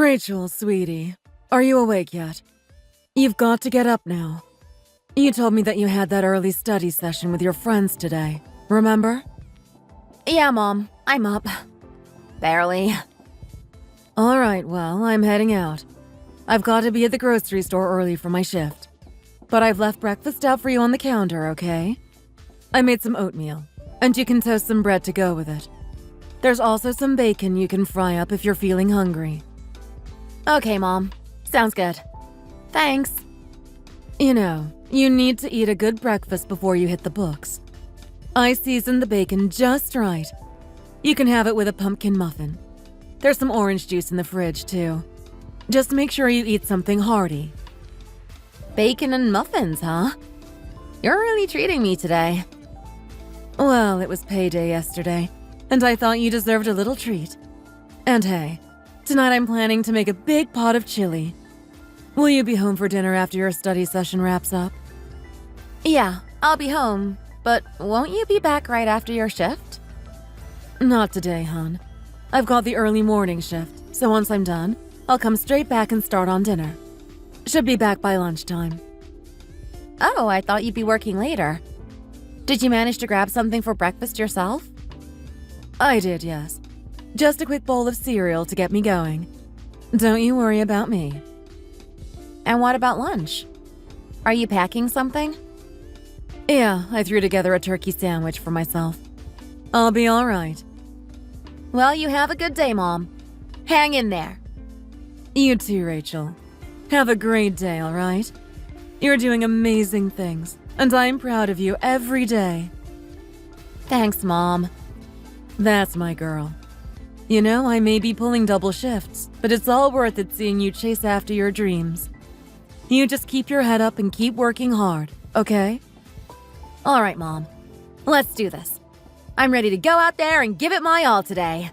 Rachel, sweetie, are you awake yet? You've got to get up now. You told me that you had that early study session with your friends today, remember? Yeah, Mom, I'm up. Barely. Alright, well, I'm heading out. I've got to be at the grocery store early for my shift. But I've left breakfast out for you on the counter, okay? I made some oatmeal, and you can toast some bread to go with it. There's also some bacon you can fry up if you're feeling hungry. Okay, Mom. Sounds good. Thanks. You know, you need to eat a good breakfast before you hit the books. I seasoned the bacon just right. You can have it with a pumpkin muffin. There's some orange juice in the fridge, too. Just make sure you eat something hearty. Bacon and muffins, huh? You're really treating me today. Well, it was payday yesterday, and I thought you deserved a little treat. And hey, tonight I'm planning to make a big pot of chili. Will you be home for dinner after your study session wraps up? Yeah, I'll be home, but won't you be back right after your shift? Not today, hon. I've got the early morning shift, so once I'm done, I'll come straight back and start on dinner. Should be back by lunchtime. Oh, I thought you'd be working later. Did you manage to grab something for breakfast yourself? I did, yes. Just a quick bowl of cereal to get me going. Don't you worry about me. And what about lunch? Are you packing something? Yeah, I threw together a turkey sandwich for myself. I'll be all right. Well, you have a good day, Mom. Hang in there. You too, Rachel. Have a great day, all right? You're doing amazing things, and I'm proud of you every day. Thanks, Mom. That's my girl. You know, I may be pulling double shifts, but it's all worth it seeing you chase after your dreams. You just keep your head up and keep working hard, okay? All right, Mom. Let's do this. I'm ready to go out there and give it my all today.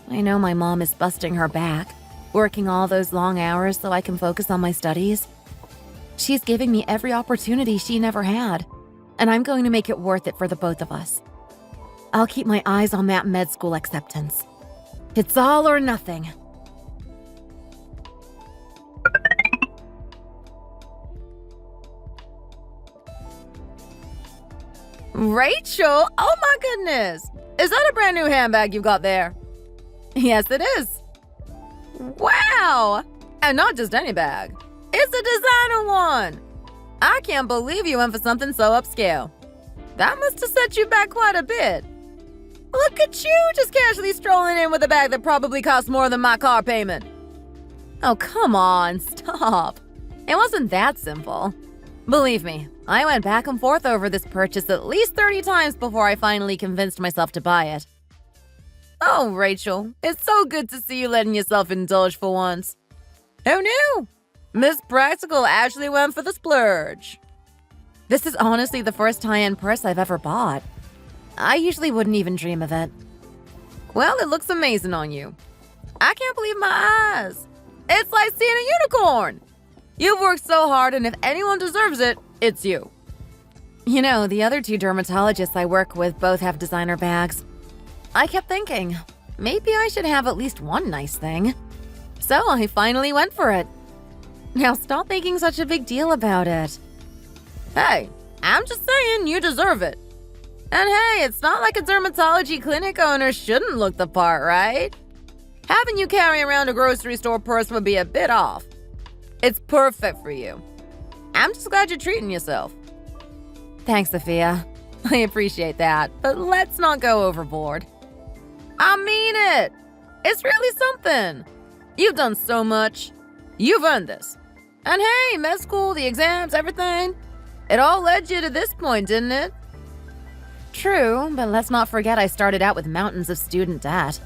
I know my mom is busting her back, working all those long hours so I can focus on my studies. She's giving me every opportunity she never had, and I'm going to make it worth it for the both of us. I'll keep my eyes on that med school acceptance. It's all or nothing. Rachel, oh my goodness! Is that a brand new handbag you've got there? Yes, it is. Wow! And not just any bag. It's a designer one. I can't believe you went for something so upscale. That must have set you back quite a bit. Look at you, just casually strolling in with a bag that probably cost more than my car payment. Oh, come on, stop. It wasn't that simple. Believe me, I went back and forth over this purchase at least 30 times before I finally convinced myself to buy it. Oh, Rachel, it's so good to see you letting yourself indulge for once. Who knew? Miss Practical actually went for the splurge. This is honestly the first high-end purse I've ever bought. I usually wouldn't even dream of it. Well, it looks amazing on you. I can't believe my eyes. It's like seeing a unicorn. You've worked so hard, and if anyone deserves it, it's you. You know, the other two dermatologists I work with both have designer bags. I kept thinking, maybe I should have at least one nice thing. So I finally went for it. Now stop making such a big deal about it. Hey, I'm just saying you deserve it. And hey, it's not like a dermatology clinic owner shouldn't look the part, right? Having you carry around a grocery store purse would be a bit off. It's perfect for you. I'm just glad you're treating yourself. Thanks, Sophia. I appreciate that, but let's not go overboard. I mean it. It's really something. You've done so much. You've earned this. And hey, med school, the exams, everything. It all led you to this point, didn't it? True, but let's not forget I started out with mountains of student debt.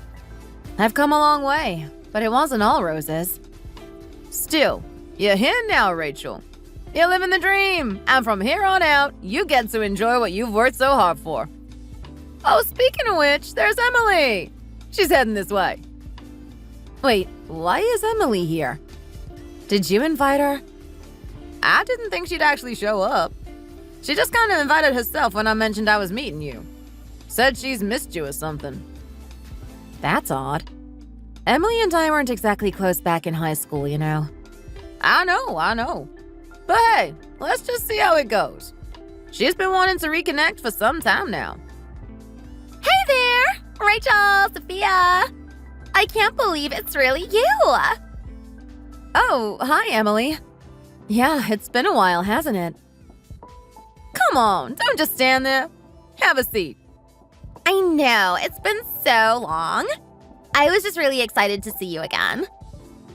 I've come a long way, but it wasn't all roses. Still, you're here now, Rachel. You're living the dream, and from here on out, you get to enjoy what you've worked so hard for. Oh, speaking of which, there's Emily. She's heading this way. Wait, why is Emily here? Did you invite her? I didn't think she'd actually show up. She just kind of invited herself when I mentioned I was meeting you. Said she's missed you or something. That's odd. Emily and I weren't exactly close back in high school, you know. I know. But hey, let's just see how it goes. She's been wanting to reconnect for some time now. Hey there! Rachel, Sophia! I can't believe it's really you! Oh, hi, Emily. Yeah, it's been a while, hasn't it? Come on, don't just stand there. Have a seat. I know, it's been so long. I was just really excited to see you again.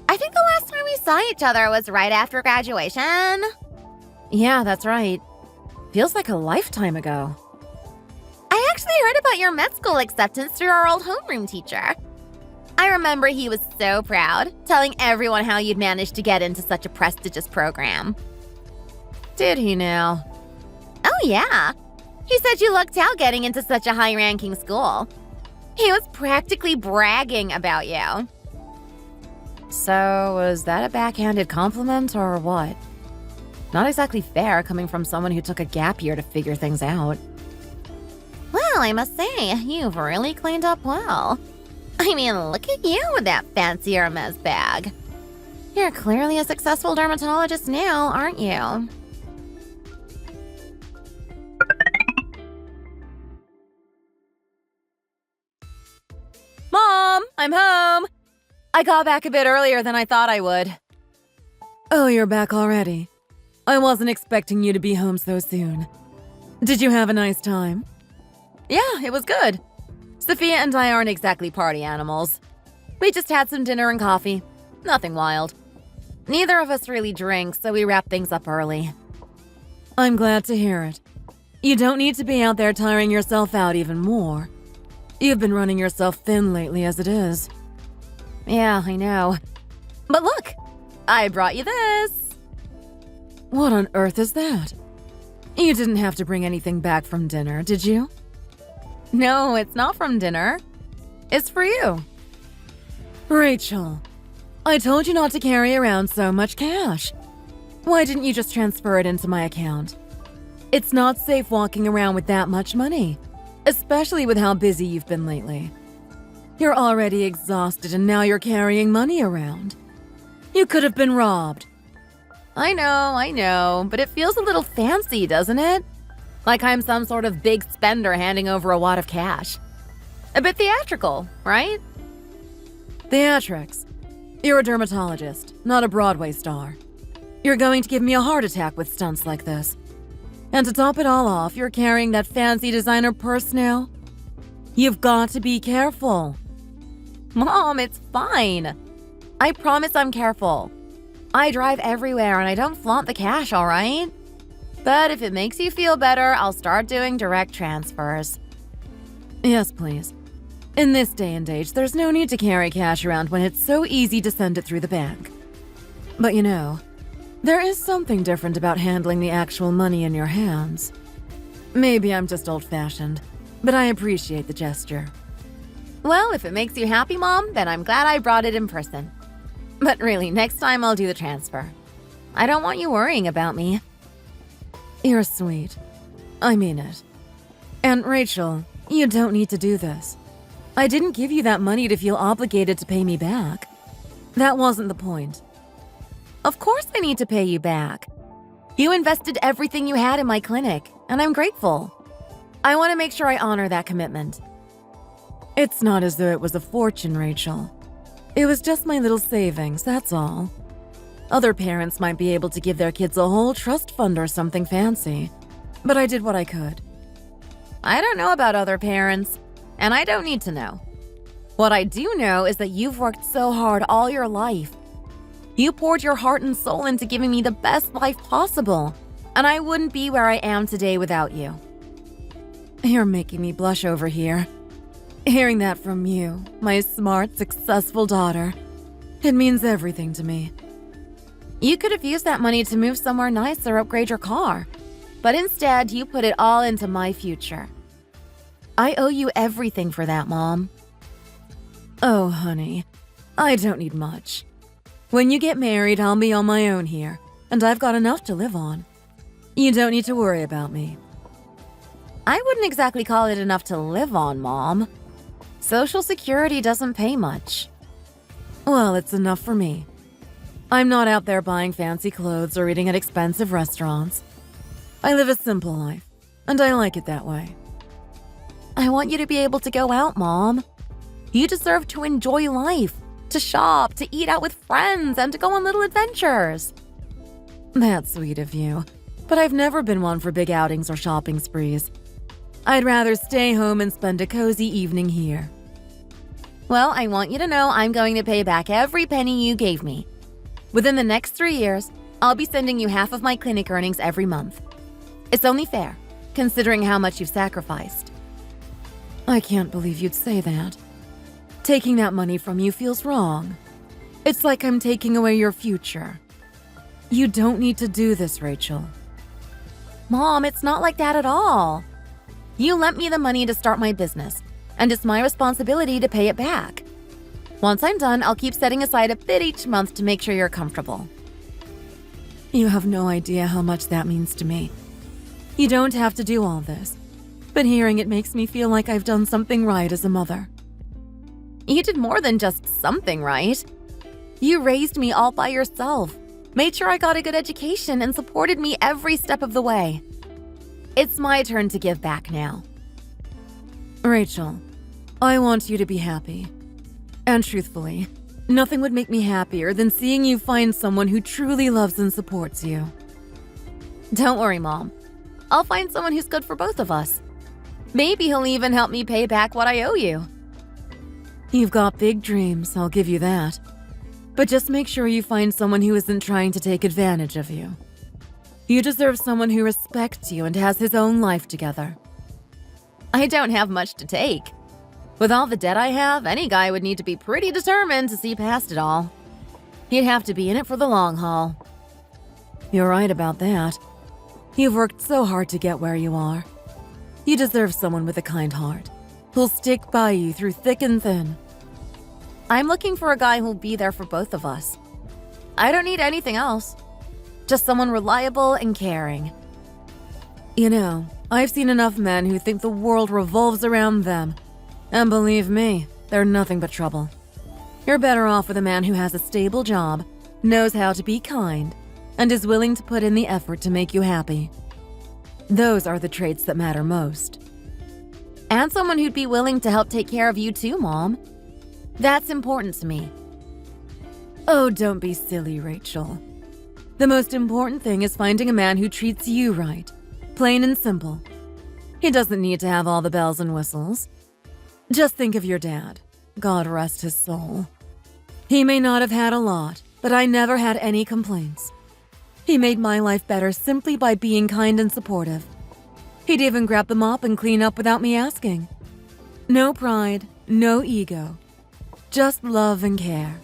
I think the last time we saw each other was right after graduation. Yeah, that's right. Feels like a lifetime ago. I actually heard about your med school acceptance through our old homeroom teacher. I remember he was so proud, telling everyone how you'd managed to get into such a prestigious program. Did he now? Oh yeah. He said you lucked out getting into such a high-ranking school. He was practically bragging about you. So, was that a backhanded compliment or what? Not exactly fair coming from someone who took a gap year to figure things out. Well, I must say, you've really cleaned up well. I mean, look at you with that fancy Hermes bag. You're clearly a successful dermatologist now, aren't you? Mom, I'm home. I got back a bit earlier than I thought I would. Oh, you're back already. I wasn't expecting you to be home so soon. Did you have a nice time? Yeah, it was good. Sophia and I aren't exactly party animals. We just had some dinner and coffee. Nothing wild. Neither of us really drink, so we wrap things up early. I'm glad to hear it. You don't need to be out there tiring yourself out even more. You've been running yourself thin lately as it is. Yeah, I know. But look, I brought you this. What on earth is that? You didn't have to bring anything back from dinner, did you? No, it's not from dinner. It's for you. Rachel, I told you not to carry around so much cash. Why didn't you just transfer it into my account? It's not safe walking around with that much money, especially with how busy you've been lately. You're already exhausted and now you're carrying money around. You could have been robbed. I know, but it feels a little fancy, doesn't it? Like I'm some sort of big spender handing over a wad of cash. A bit theatrical, right? Theatrics. You're a dermatologist, not a Broadway star. You're going to give me a heart attack with stunts like this. And to top it all off, you're carrying that fancy designer purse now? You've got to be careful. Mom, it's fine. I promise I'm careful. I drive everywhere and I don't flaunt the cash, all right? But if it makes you feel better, I'll start doing direct transfers. Yes, please. In this day and age, there's no need to carry cash around when it's so easy to send it through the bank. But you know, there is something different about handling the actual money in your hands. Maybe I'm just old-fashioned, but I appreciate the gesture. Well, if it makes you happy, Mom, then I'm glad I brought it in person. But really, next time I'll do the transfer. I don't want you worrying about me. You're sweet. I mean it. And Rachel, you don't need to do this. I didn't give you that money to feel obligated to pay me back. That wasn't the point. Of course I need to pay you back. You invested everything you had in my clinic, and I'm grateful. I want to make sure I honor that commitment. It's not as though it was a fortune, Rachel. It was just my little savings, that's all. Other parents might be able to give their kids a whole trust fund or something fancy, but I did what I could. I don't know about other parents, and I don't need to know. What I do know is that you've worked so hard all your life. You poured your heart and soul into giving me the best life possible, and I wouldn't be where I am today without you. You're making me blush over here. Hearing that from you, my smart, successful daughter, it means everything to me. You could have used that money to move somewhere nice or upgrade your car, but instead you put it all into my future. I owe you everything for that, Mom. Oh, honey, I don't need much. When you get married, I'll be on my own here, and I've got enough to live on. You don't need to worry about me. I wouldn't exactly call it enough to live on, Mom. Social Security doesn't pay much. Well, it's enough for me. I'm not out there buying fancy clothes or eating at expensive restaurants. I live a simple life, and I like it that way. I want you to be able to go out, Mom. You deserve to enjoy life, to shop, to eat out with friends, and to go on little adventures. That's sweet of you, but I've never been one for big outings or shopping sprees. I'd rather stay home and spend a cozy evening here. Well, I want you to know I'm going to pay back every penny you gave me. Within the next 3 years, I'll be sending you half of my clinic earnings every month. It's only fair, considering how much you've sacrificed. I can't believe you'd say that. Taking that money from you feels wrong. It's like I'm taking away your future. You don't need to do this, Rachel. Mom, it's not like that at all. You lent me the money to start my business, and it's my responsibility to pay it back. Once I'm done, I'll keep setting aside a bit each month to make sure you're comfortable. You have no idea how much that means to me. You don't have to do all this, but hearing it makes me feel like I've done something right as a mother. You did more than just something right. You raised me all by yourself, made sure I got a good education, and supported me every step of the way. It's my turn to give back now. Rachel, I want you to be happy. And truthfully, nothing would make me happier than seeing you find someone who truly loves and supports you. Don't worry, Mom. I'll find someone who's good for both of us. Maybe he'll even help me pay back what I owe you. You've got big dreams, I'll give you that. But just make sure you find someone who isn't trying to take advantage of you. You deserve someone who respects you and has his own life together. I don't have much to take. With all the debt I have, any guy would need to be pretty determined to see past it all. He'd have to be in it for the long haul. You're right about that. You've worked so hard to get where you are. You deserve someone with a kind heart, who'll stick by you through thick and thin. I'm looking for a guy who'll be there for both of us. I don't need anything else. Just someone reliable and caring. You know, I've seen enough men who think the world revolves around them. And believe me, they're nothing but trouble. You're better off with a man who has a stable job, knows how to be kind, and is willing to put in the effort to make you happy. Those are the traits that matter most. And someone who'd be willing to help take care of you too, Mom. That's important to me. Oh, don't be silly, Rachel. The most important thing is finding a man who treats you right, plain and simple. He doesn't need to have all the bells and whistles. Just think of your dad. God rest his soul. He may not have had a lot, but I never had any complaints. He made my life better simply by being kind and supportive. He'd even grab the mop and clean up without me asking. No pride, no ego. Just love and care.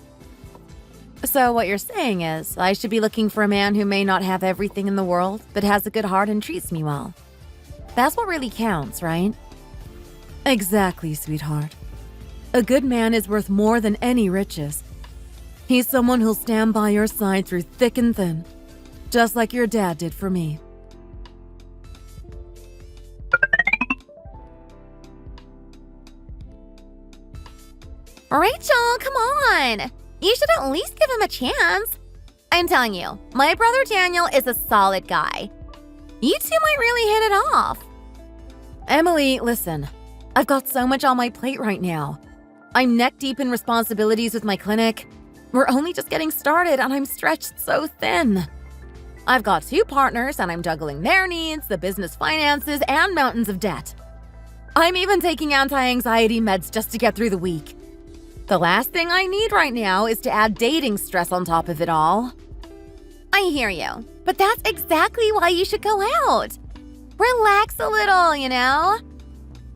So what you're saying is, I should be looking for a man who may not have everything in the world, but has a good heart and treats me well. That's what really counts, right? Exactly, sweetheart. A good man is worth more than any riches. He's someone who'll stand by your side through thick and thin, just like your dad did for me. Rachel, come on! You should at least give him a chance. I'm telling you, my brother Daniel is a solid guy. You two might really hit it off. Emily, listen. I've got so much on my plate right now. I'm neck deep in responsibilities with my clinic. We're only just getting started and I'm stretched so thin. I've got 2 partners and I'm juggling their needs, the business finances, and mountains of debt. I'm even taking anti-anxiety meds just to get through the week. The last thing I need right now is to add dating stress on top of it all. I hear you, but that's exactly why you should go out. Relax a little, you know?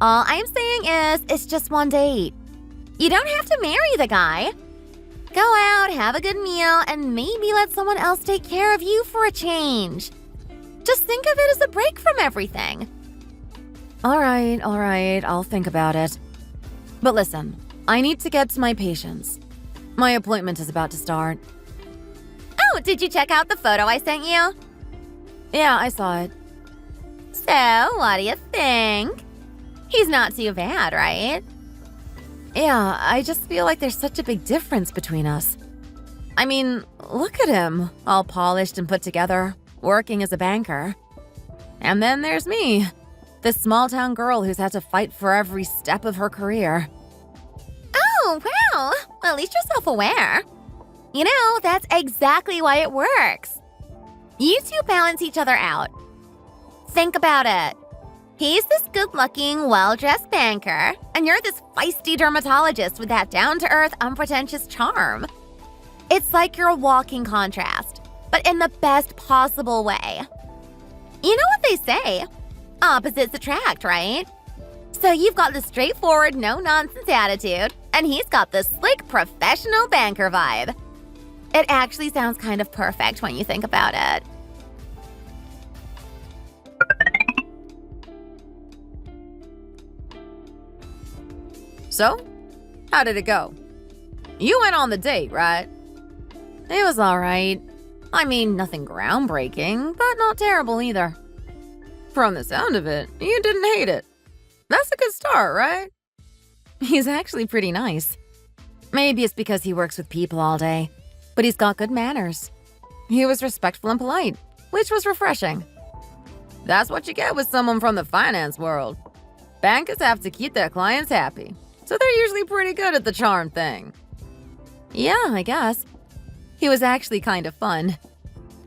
All I'm saying is, it's just one date. You don't have to marry the guy. Go out, have a good meal, and maybe let someone else take care of you for a change. Just think of it as a break from everything. All right, I'll think about it. But listen, I need to get to my patients. My appointment is about to start. Oh, did you check out the photo I sent you? Yeah, I saw it. So, what do you think? He's not too bad, right? Yeah, I just feel like there's such a big difference between us. I mean, look at him, all polished and put together, working as a banker. And then there's me, this small-town girl who's had to fight for every step of her career. Oh, wow. Well, at least you're self-aware. You know, that's exactly why it works. You two balance each other out. Think about it. He's this good-looking, well-dressed banker, and you're this feisty dermatologist with that down-to-earth, unpretentious charm. It's like you're a walking contrast, but in the best possible way. You know what they say? Opposites attract, right? So you've got the straightforward, no-nonsense attitude, and he's got the slick, professional banker vibe. It actually sounds kind of perfect when you think about it. So, how did it go? You went on the date, right? It was all right. I mean, nothing groundbreaking, but not terrible either. From the sound of it, you didn't hate it. That's a good start, right? He's actually pretty nice. Maybe it's because he works with people all day, but he's got good manners. He was respectful and polite, which was refreshing. That's what you get with someone from the finance world. Bankers have to keep their clients happy, so they're usually pretty good at the charm thing. Yeah, I guess. He was actually kind of fun.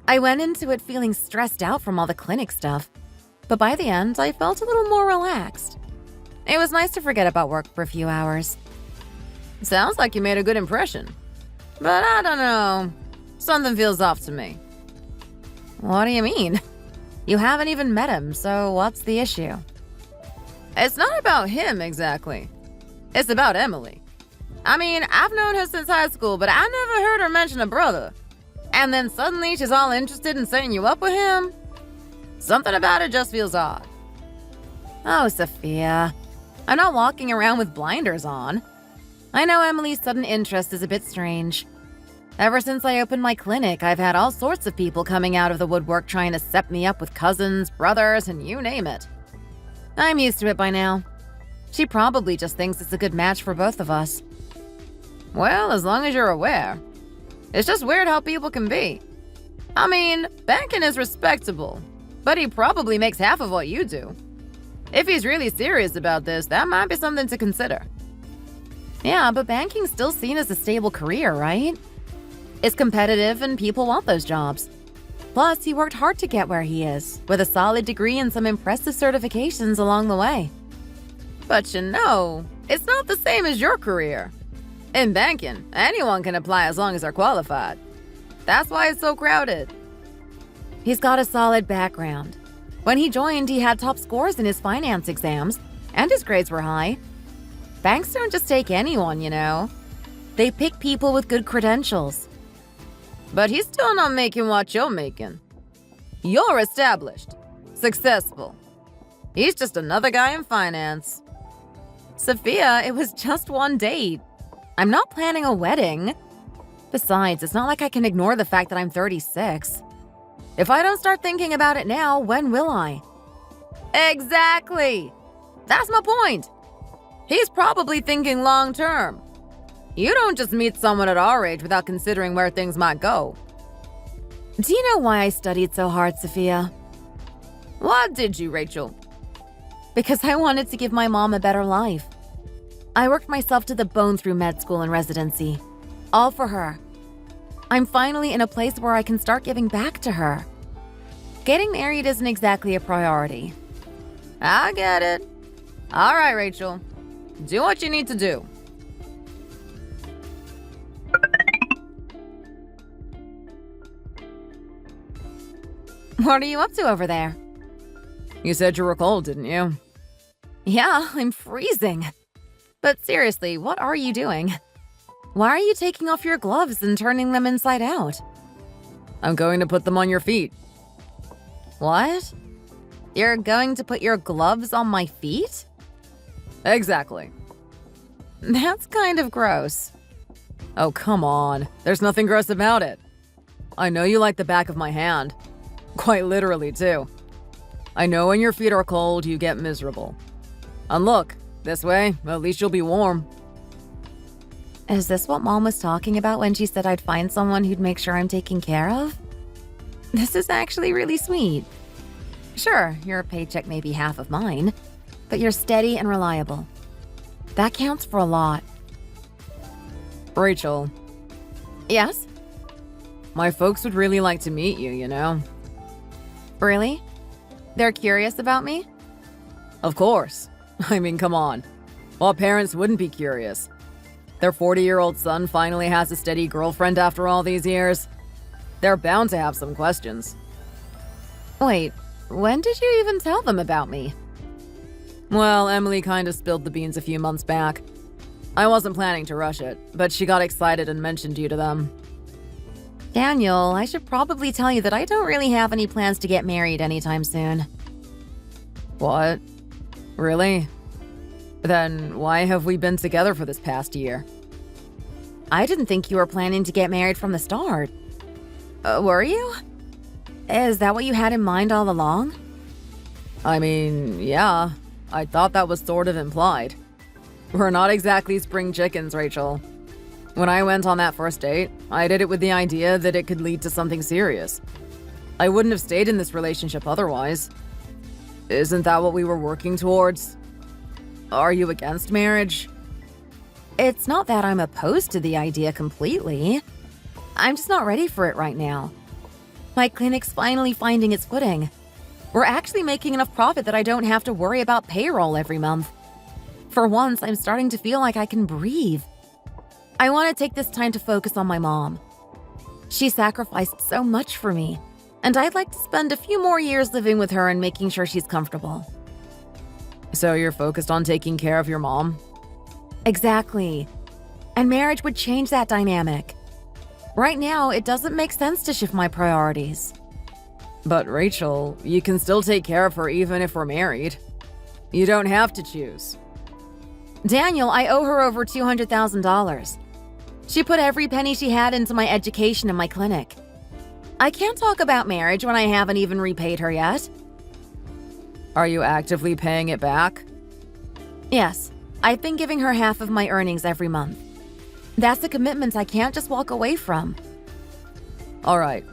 I went into it feeling stressed out from all the clinic stuff, but by the end, I felt a little more relaxed. It was nice to forget about work for a few hours. Sounds like you made a good impression. But I don't know. Something feels off to me. What do you mean? You haven't even met him, so what's the issue? It's not about him exactly. It's about Emily. I mean, I've known her since high school, but I never heard her mention a brother. And then suddenly she's all interested in setting you up with him? Something about it just feels odd. Oh, Sophia. I'm not walking around with blinders on. I know Emily's sudden interest is a bit strange. Ever since I opened my clinic, I've had all sorts of people coming out of the woodwork trying to set me up with cousins, brothers, and you name it. I'm used to it by now. She probably just thinks it's a good match for both of us. Well, as long as you're aware. It's just weird how people can be. I mean, banking is respectable, but he probably makes half of what you do. If he's really serious about this, that might be something to consider. Yeah, but banking's still seen as a stable career, right? It's competitive and people want those jobs. Plus, he worked hard to get where he is, with a solid degree and some impressive certifications along the way. But you know, it's not the same as your career. In banking, anyone can apply as long as they're qualified. That's why it's so crowded. He's got a solid background. When he joined, he had top scores in his finance exams, and his grades were high. Banks don't just take anyone, you know. They pick people with good credentials. But he's still not making what you're making. You're established, successful. He's just another guy in finance. Sophia, it was just one date. I'm not planning a wedding. Besides, it's not like I can ignore the fact that I'm 36. If I don't start thinking about it now, when will I? Exactly. That's my point. He's probably thinking long term. You don't just meet someone at our age without considering where things might go. Do you know why I studied so hard, Sophia? Why did you, Rachel? Because I wanted to give my mom a better life. I worked myself to the bone through med school and residency. All for her. I'm finally in a place where I can start giving back to her. Getting married isn't exactly a priority. I get it. All right, Rachel. Do what you need to do. What are you up to over there? You said you were cold, didn't you? Yeah, I'm freezing. But seriously, what are you doing? Why are you taking off your gloves and turning them inside out? I'm going to put them on your feet. What? You're going to put your gloves on my feet? Exactly. That's kind of gross. Oh, come on. There's nothing gross about it. I know you like the back of my hand. Quite literally, too. I know when your feet are cold, you get miserable. And look, this way, at least you'll be warm. Is this what Mom was talking about when she said I'd find someone who'd make sure I'm taken care of? This is actually really sweet. Sure, your paycheck may be half of mine, but you're steady and reliable. That counts for a lot. Rachel, Yes? my folks would really like to meet you, you know? Really? They're curious about me? Of course. I mean, come on. What parents wouldn't be curious? Their 40-year-old son finally has a steady girlfriend after all these years. They're bound to have some questions. Wait, when did you even tell them about me? Well, Emily kind of spilled the beans a few months back. I wasn't planning to rush it, but she got excited and mentioned you to them. Daniel, I should probably tell you that I don't really have any plans to get married anytime soon. What? Really? Then why have we been together for this past year? I didn't think you were planning to get married from the start. Were you? Is that what you had in mind all along? I mean, yeah. I thought that was sort of implied. We're not exactly spring chickens, Rachel. When I went on that first date, I did it with the idea that it could lead to something serious. I wouldn't have stayed in this relationship otherwise. Isn't that what we were working towards? Are you against marriage? It's not that I'm opposed to the idea completely. I'm just not ready for it right now. My clinic's finally finding its footing. We're actually making enough profit that I don't have to worry about payroll every month. For once, I'm starting to feel like I can breathe. I want to take this time to focus on my mom. She sacrificed so much for me, and I'd like to spend a few more years living with her and making sure she's comfortable. So you're focused on taking care of your mom? Exactly. And marriage would change that dynamic. Right now, it doesn't make sense to shift my priorities. But Rachel, you can still take care of her even if we're married. You don't have to choose. Daniel, I owe her over $200,000. She put every penny she had into my education and my clinic. I can't talk about marriage when I haven't even repaid her yet. Are you actively paying it back? Yes, I've been giving her half of my earnings every month. That's a commitment I can't just walk away from. All right.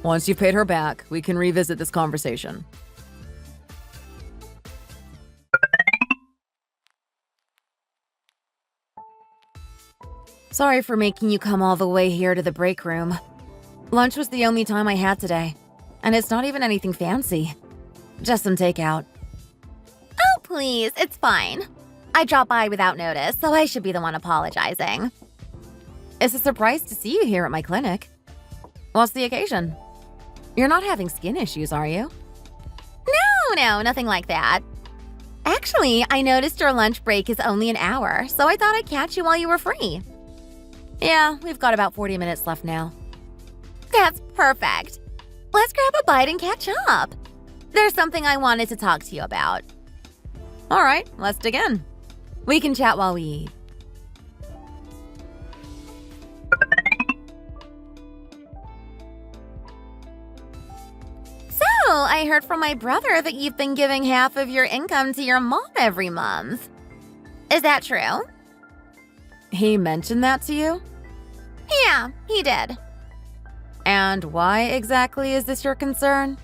Once you've paid her back, we can revisit this conversation. Sorry for making you come all the way here to the break room. Lunch was the only time I had today, and it's not even anything fancy. Just some takeout. Oh, please, it's fine. I dropped by without notice, so I should be the one apologizing. It's a surprise to see you here at my clinic. What's the occasion? You're not having skin issues, are you? No, nothing like that. Actually, I noticed your lunch break is only an hour, so I thought I'd catch you while you were free. Yeah, we've got about 40 minutes left now. That's perfect. Let's grab a bite and catch up. There's something I wanted to talk to you about. All right, let's dig in. We can chat while we eat. So, I heard from my brother that you've been giving half of your income to your mom every month. Is that true? He mentioned that to you? Yeah, he did. And why exactly is this your concern?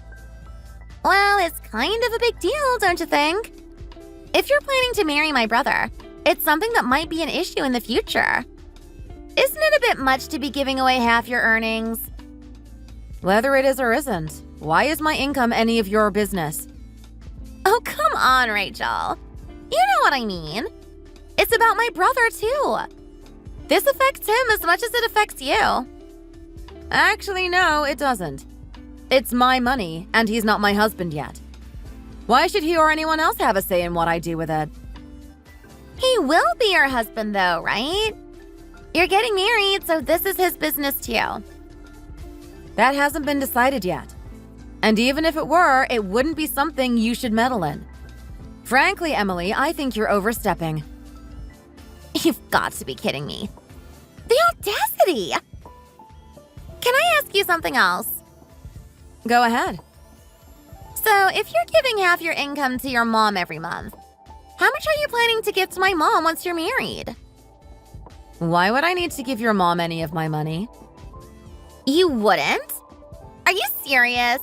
Well, it's kind of a big deal, don't you think? If you're planning to marry my brother, it's something that might be an issue in the future. Isn't it a bit much to be giving away half your earnings? Whether it is or isn't, why is my income any of your business? Oh, come on, Rachel. You know what I mean. It's about my brother, too. This affects him as much as it affects you. Actually, no, it doesn't. It's my money, and he's not my husband yet. Why should he or anyone else have a say in what I do with it? He will be your husband, though, right? You're getting married, so this is his business, too. That hasn't been decided yet. And even if it were, it wouldn't be something you should meddle in. Frankly, Emily, I think you're overstepping. You've got to be kidding me. The audacity! Can I ask you something else? Go ahead. So, if you're giving half your income to your mom every month, how much are you planning to give to my mom once you're married? Why would I need to give your mom any of my money? You wouldn't? Are you serious?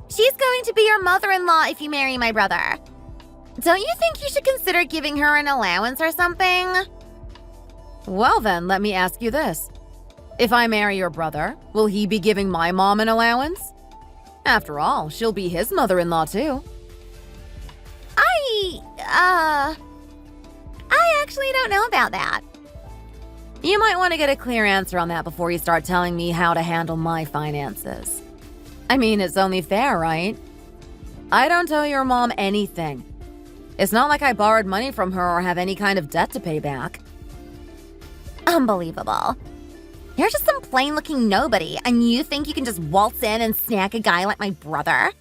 She's going to be your mother-in-law if you marry my brother. Don't you think you should consider giving her an allowance or something? Well then, let me ask you this. If I marry your brother, will he be giving my mom an allowance? After all, she'll be his mother-in-law too. I actually don't know about that. You might want to get a clear answer on that before you start telling me how to handle my finances. I mean, it's only fair, right? I don't owe your mom anything. It's not like I borrowed money from her or have any kind of debt to pay back. Unbelievable. You're just some plain-looking nobody, and you think you can just waltz in and snag a guy like my brother?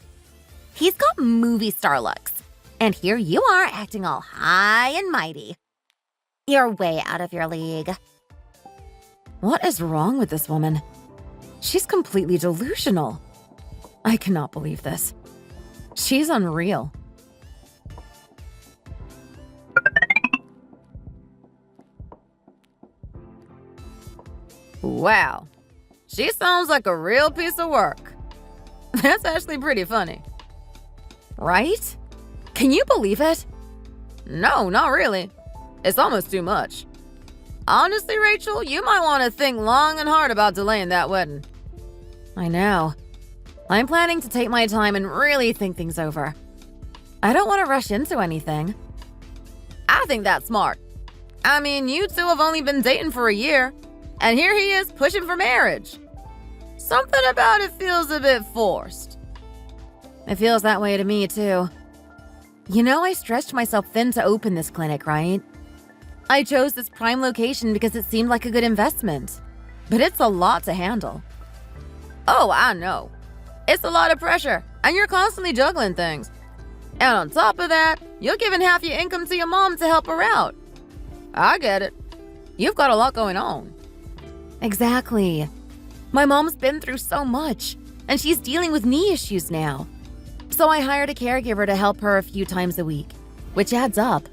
He's got movie star looks, and here you are acting all high and mighty. You're way out of your league. What is wrong with this woman? She's completely delusional. I cannot believe this. She's unreal. Wow. She sounds like a real piece of work. That's actually pretty funny. Right? Can you believe it? No, not really. It's almost too much. Honestly, Rachel, you might want to think long and hard about delaying that wedding. I know. I'm planning to take my time and really think things over. I don't want to rush into anything. I think that's smart. I mean, you two have only been dating for a year, and here he is pushing for marriage. Something about it feels a bit forced. It feels that way to me, too. You know, I stretched myself thin to open this clinic, right? I chose this prime location because it seemed like a good investment. But it's a lot to handle. Oh, I know. It's a lot of pressure, and you're constantly juggling things. And on top of that, you're giving half your income to your mom to help her out. I get it. You've got a lot going on. Exactly. My mom's been through so much, and she's dealing with knee issues now. So I hired a caregiver to help her a few times a week, which adds up.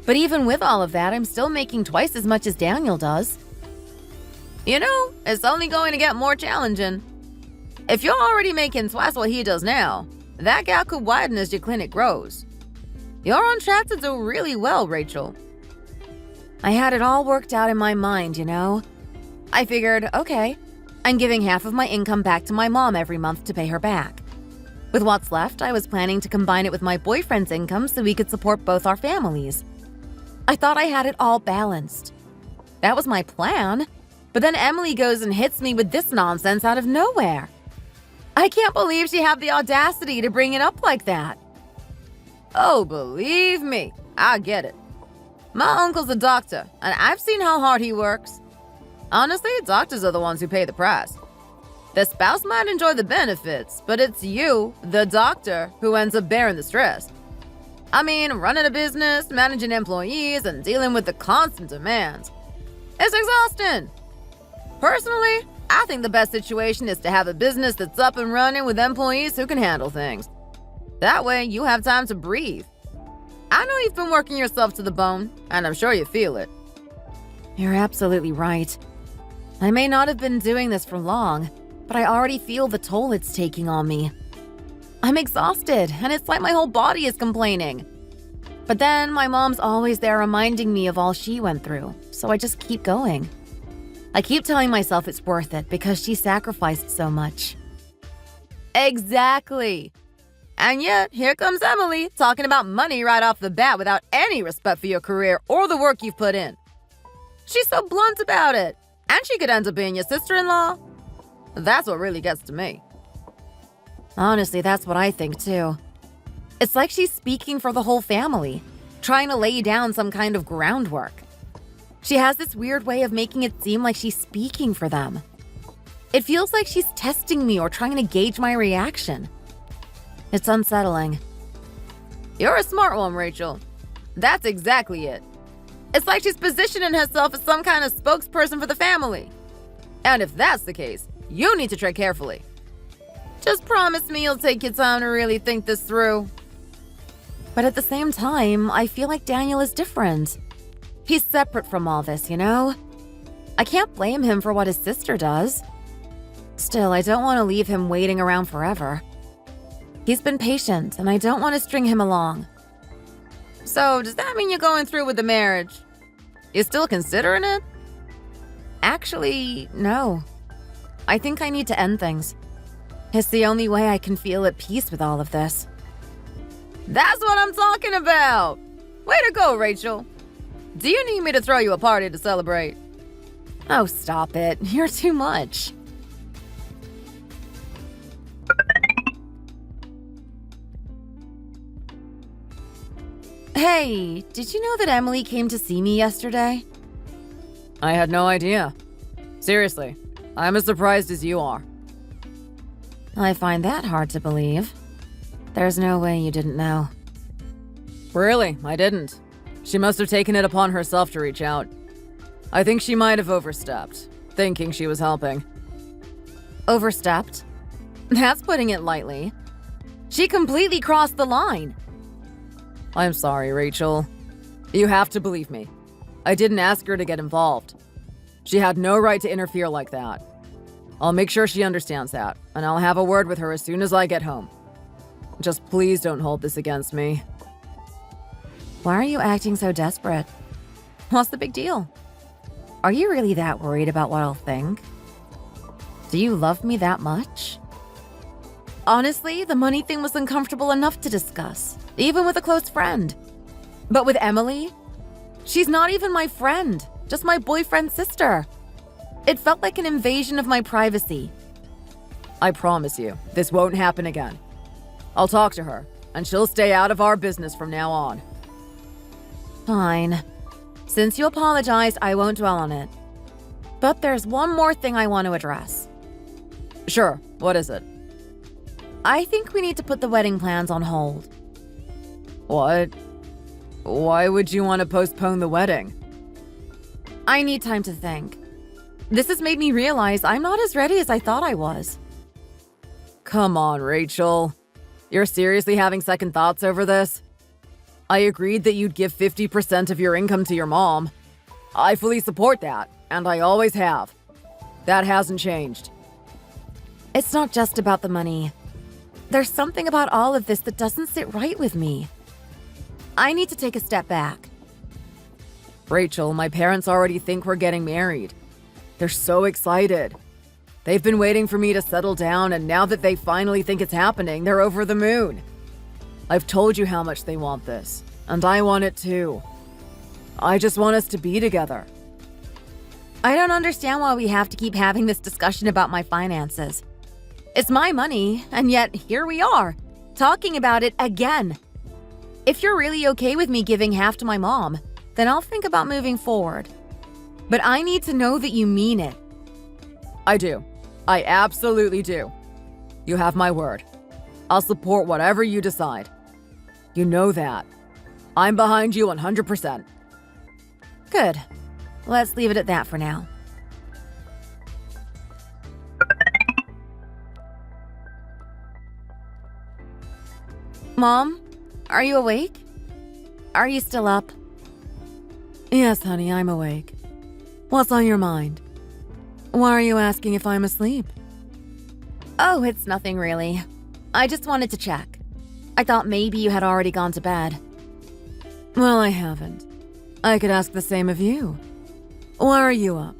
But even with all of that, I'm still making twice as much as Daniel does. You know, it's only going to get more challenging. If you're already making twice what he does now, that gap could widen as your clinic grows. You're on track to do really well, Rachel. I had it all worked out in my mind, you know? I figured, okay, I'm giving half of my income back to my mom every month to pay her back. With what's left, I was planning to combine it with my boyfriend's income so we could support both our families. I thought I had it all balanced. That was my plan. But then Emily goes and hits me with this nonsense out of nowhere. I can't believe she had the audacity to bring it up like that. Oh, believe me, I get it. My uncle's a doctor, and I've seen how hard he works. Honestly, doctors are the ones who pay the price. The spouse might enjoy the benefits, but it's you, the doctor, who ends up bearing the stress. I mean, running a business, managing employees, and dealing with the constant demands. It's exhausting. Personally, I think the best situation is to have a business that's up and running with employees who can handle things. That way, you have time to breathe. I know you've been working yourself to the bone, and I'm sure you feel it. You're absolutely right. I may not have been doing this for long, but I already feel the toll it's taking on me. I'm exhausted, and it's like my whole body is complaining. But then my mom's always there reminding me of all she went through, so I just keep going. I keep telling myself it's worth it because she sacrificed so much. Exactly. And yet, here comes Emily talking about money right off the bat without any respect for your career or the work you've put in. She's so blunt about it, and she could end up being your sister-in-law. That's what really gets to me. Honestly, that's what I think too. It's like she's speaking for the whole family, trying to lay down some kind of groundwork. She has this weird way of making it seem like she's speaking for them. It feels like she's testing me or trying to gauge my reaction. It's unsettling. You're a smart one, Rachel. That's exactly it. It's like she's positioning herself as some kind of spokesperson for the family. And if that's the case, you need to tread carefully. Just promise me you'll take your time to really think this through. But at the same time, I feel like Daniel is different. He's separate from all this, you know? I can't blame him for what his sister does. Still, I don't want to leave him waiting around forever. He's been patient, and I don't want to string him along. So, does that mean you're going through with the marriage? You still considering it? Actually, no. I think I need to end things. It's the only way I can feel at peace with all of this. That's what I'm talking about! Way to go, Rachel! Do you need me to throw you a party to celebrate? Oh, stop it. You're too much. Hey, did you know that Emily came to see me yesterday? I had no idea. Seriously, I'm as surprised as you are. I find that hard to believe. There's no way you didn't know. Really, I didn't. She must have taken it upon herself to reach out. I think she might have overstepped, thinking she was helping. Overstepped? That's putting it lightly. She completely crossed the line. I'm sorry, Rachel. You have to believe me. I didn't ask her to get involved. She had no right to interfere like that. I'll make sure she understands that, and I'll have a word with her as soon as I get home. Just please don't hold this against me. Why are you acting so desperate? What's the big deal? Are you really that worried about what I'll think? Do you love me that much? Honestly, the money thing was uncomfortable enough to discuss, even with a close friend. But with Emily, she's not even my friend, just my boyfriend's sister. It felt like an invasion of my privacy. I promise you, this won't happen again. I'll talk to her, and she'll stay out of our business from now on. Fine. Since you apologized, I won't dwell on it. But there's one more thing I want to address. Sure, what is it? I think we need to put the wedding plans on hold. What? Why would you want to postpone the wedding? I need time to think. This has made me realize I'm not as ready as I thought I was. Come on, Rachel. You're seriously having second thoughts over this? I agreed that you'd give 50% of your income to your mom. I fully support that, and I always have. That hasn't changed. It's not just about the money. There's something about all of this that doesn't sit right with me. I need to take a step back. Rachel, my parents already think we're getting married. They're so excited. They've been waiting for me to settle down, and now that they finally think it's happening, they're over the moon. I've told you how much they want this, and I want it too. I just want us to be together. I don't understand why we have to keep having this discussion about my finances. It's my money, and yet here we are, talking about it again. If you're really okay with me giving half to my mom, then I'll think about moving forward. But I need to know that you mean it. I do. I absolutely do. You have my word. I'll support whatever you decide. You know that. I'm behind you 100%. Good. Let's leave it at that for now. Mom, are you awake? Are you still up? Yes, honey, I'm awake. What's on your mind? Why are you asking if I'm asleep? Oh, it's nothing really. I just wanted to check. I thought maybe you had already gone to bed. Well, I haven't. I could ask the same of you. Why are you up?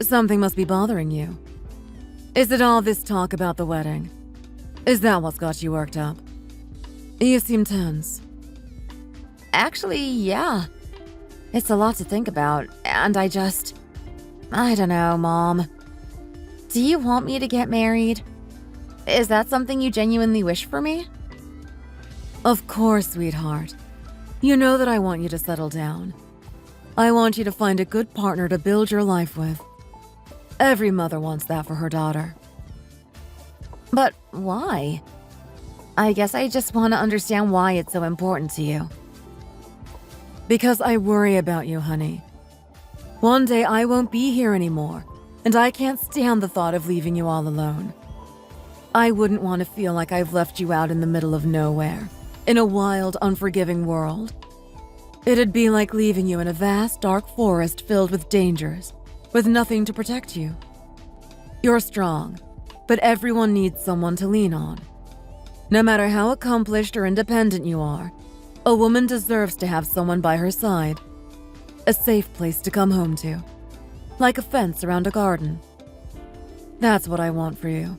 Something must be bothering you. Is it all this talk about the wedding? Is that what's got you worked up? You seem tense. Actually, yeah. It's a lot to think about, and I don't know, Mom. Do you want me to get married? Is that something you genuinely wish for me? Of course, sweetheart. You know that I want you to settle down. I want you to find a good partner to build your life with. Every mother wants that for her daughter. But why? I guess I just want to understand why it's so important to you. Because I worry about you, honey. One day I won't be here anymore, and I can't stand the thought of leaving you all alone. I wouldn't want to feel like I've left you out in the middle of nowhere, in a wild, unforgiving world. It'd be like leaving you in a vast, dark forest filled with dangers, with nothing to protect you. You're strong, but everyone needs someone to lean on. No matter how accomplished or independent you are, a woman deserves to have someone by her side. A safe place to come home to. Like a fence around a garden. That's what I want for you.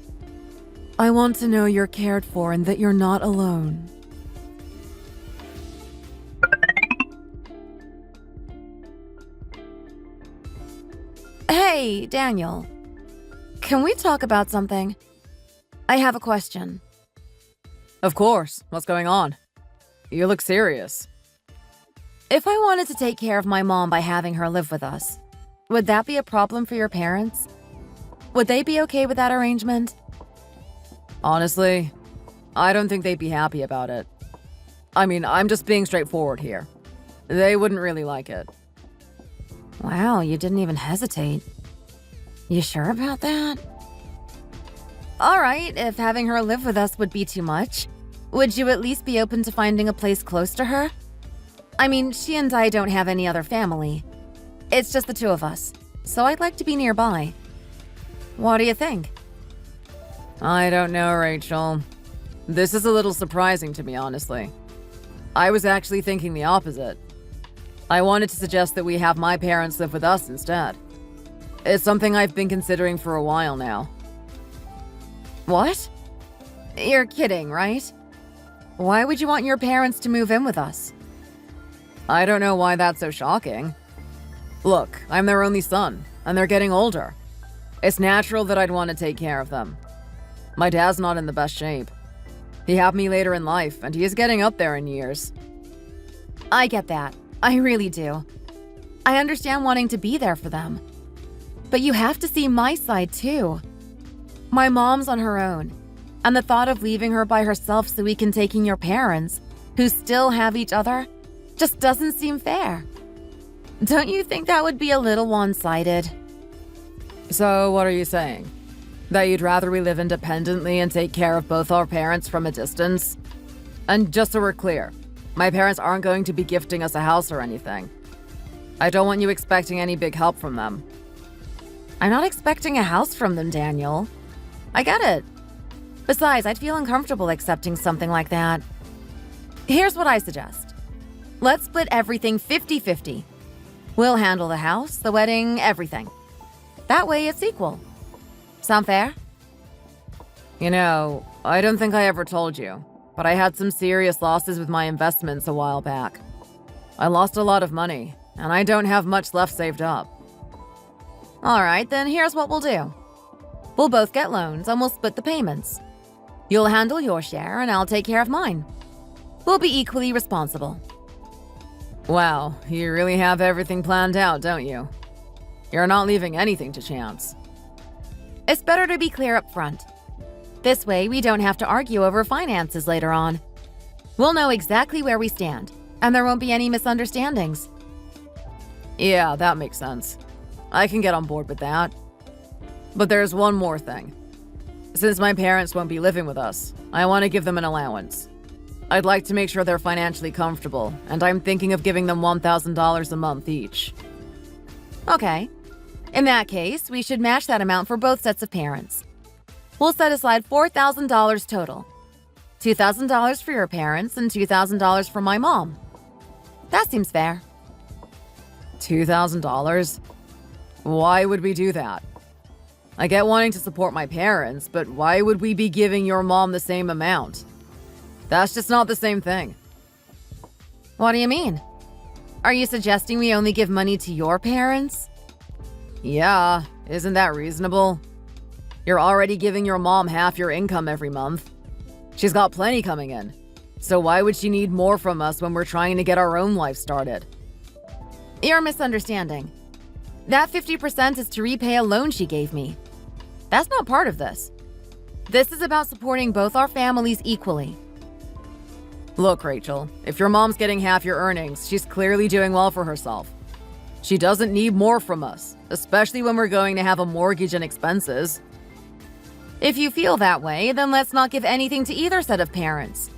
I want to know you're cared for and that you're not alone. Hey, Daniel. Can we talk about something? I have a question. Of course. What's going on? You look serious. If I wanted to take care of my mom by having her live with us, would that be a problem for your parents? Would they be okay with that arrangement? Honestly, I don't think they'd be happy about it. I mean, I'm just being straightforward here. They wouldn't really like it. Wow, you didn't even hesitate. You sure about that? All right, if having her live with us would be too much, would you at least be open to finding a place close to her? I mean, she and I don't have any other family. It's just the two of us, so I'd like to be nearby. What do you think? I don't know, Rachel. This is a little surprising to me, honestly. I was actually thinking the opposite. I wanted to suggest that we have my parents live with us instead. It's something I've been considering for a while now. What? You're kidding, right? Why would you want your parents to move in with us? I don't know why that's so shocking. Look, I'm their only son, and they're getting older. It's natural that I'd want to take care of them. My dad's not in the best shape. He had me later in life, and he is getting up there in years. I get that. I really do. I understand wanting to be there for them. But you have to see my side too. My mom's on her own, and the thought of leaving her by herself so we can take in your parents, who still have each other, just doesn't seem fair. Don't you think that would be a little one-sided? So, what are you saying? That you'd rather we live independently and take care of both our parents from a distance? And just so we're clear, my parents aren't going to be gifting us a house or anything. I don't want you expecting any big help from them. I'm not expecting a house from them, Daniel. I get it. Besides, I'd feel uncomfortable accepting something like that. Here's what I suggest. Let's split everything 50-50. We'll handle the house, the wedding, everything. That way it's equal. Sound fair? You know, I don't think I ever told you, but I had some serious losses with my investments a while back. I lost a lot of money, and I don't have much left saved up. All right, then here's what we'll do. We'll both get loans and we'll split the payments. You'll handle your share and I'll take care of mine. We'll be equally responsible. Wow, you really have everything planned out, don't you? You're not leaving anything to chance. It's better to be clear up front. This way, we don't have to argue over finances later on. We'll know exactly where we stand, and there won't be any misunderstandings. Yeah, that makes sense. I can get on board with that. But there's one more thing. Since my parents won't be living with us, I want to give them an allowance. I'd like to make sure they're financially comfortable, and I'm thinking of giving them $1,000 a month each. Okay. In that case, we should match that amount for both sets of parents. We'll set aside $4,000 total. $2,000 for your parents and $2,000 for my mom. That seems fair. $2,000? Why would we do that? I get wanting to support my parents, but why would we be giving your mom the same amount? That's just not the same thing. What do you mean? Are you suggesting we only give money to your parents? Yeah, isn't that reasonable? You're already giving your mom half your income every month. She's got plenty coming in. So why would she need more from us when we're trying to get our own life started? You're misunderstanding. That 50% is to repay a loan she gave me. That's not part of this. This is about supporting both our families equally. Look, Rachel, if your mom's getting half your earnings, she's clearly doing well for herself. She doesn't need more from us, especially when we're going to have a mortgage and expenses. If you feel that way, then let's not give anything to either set of parents.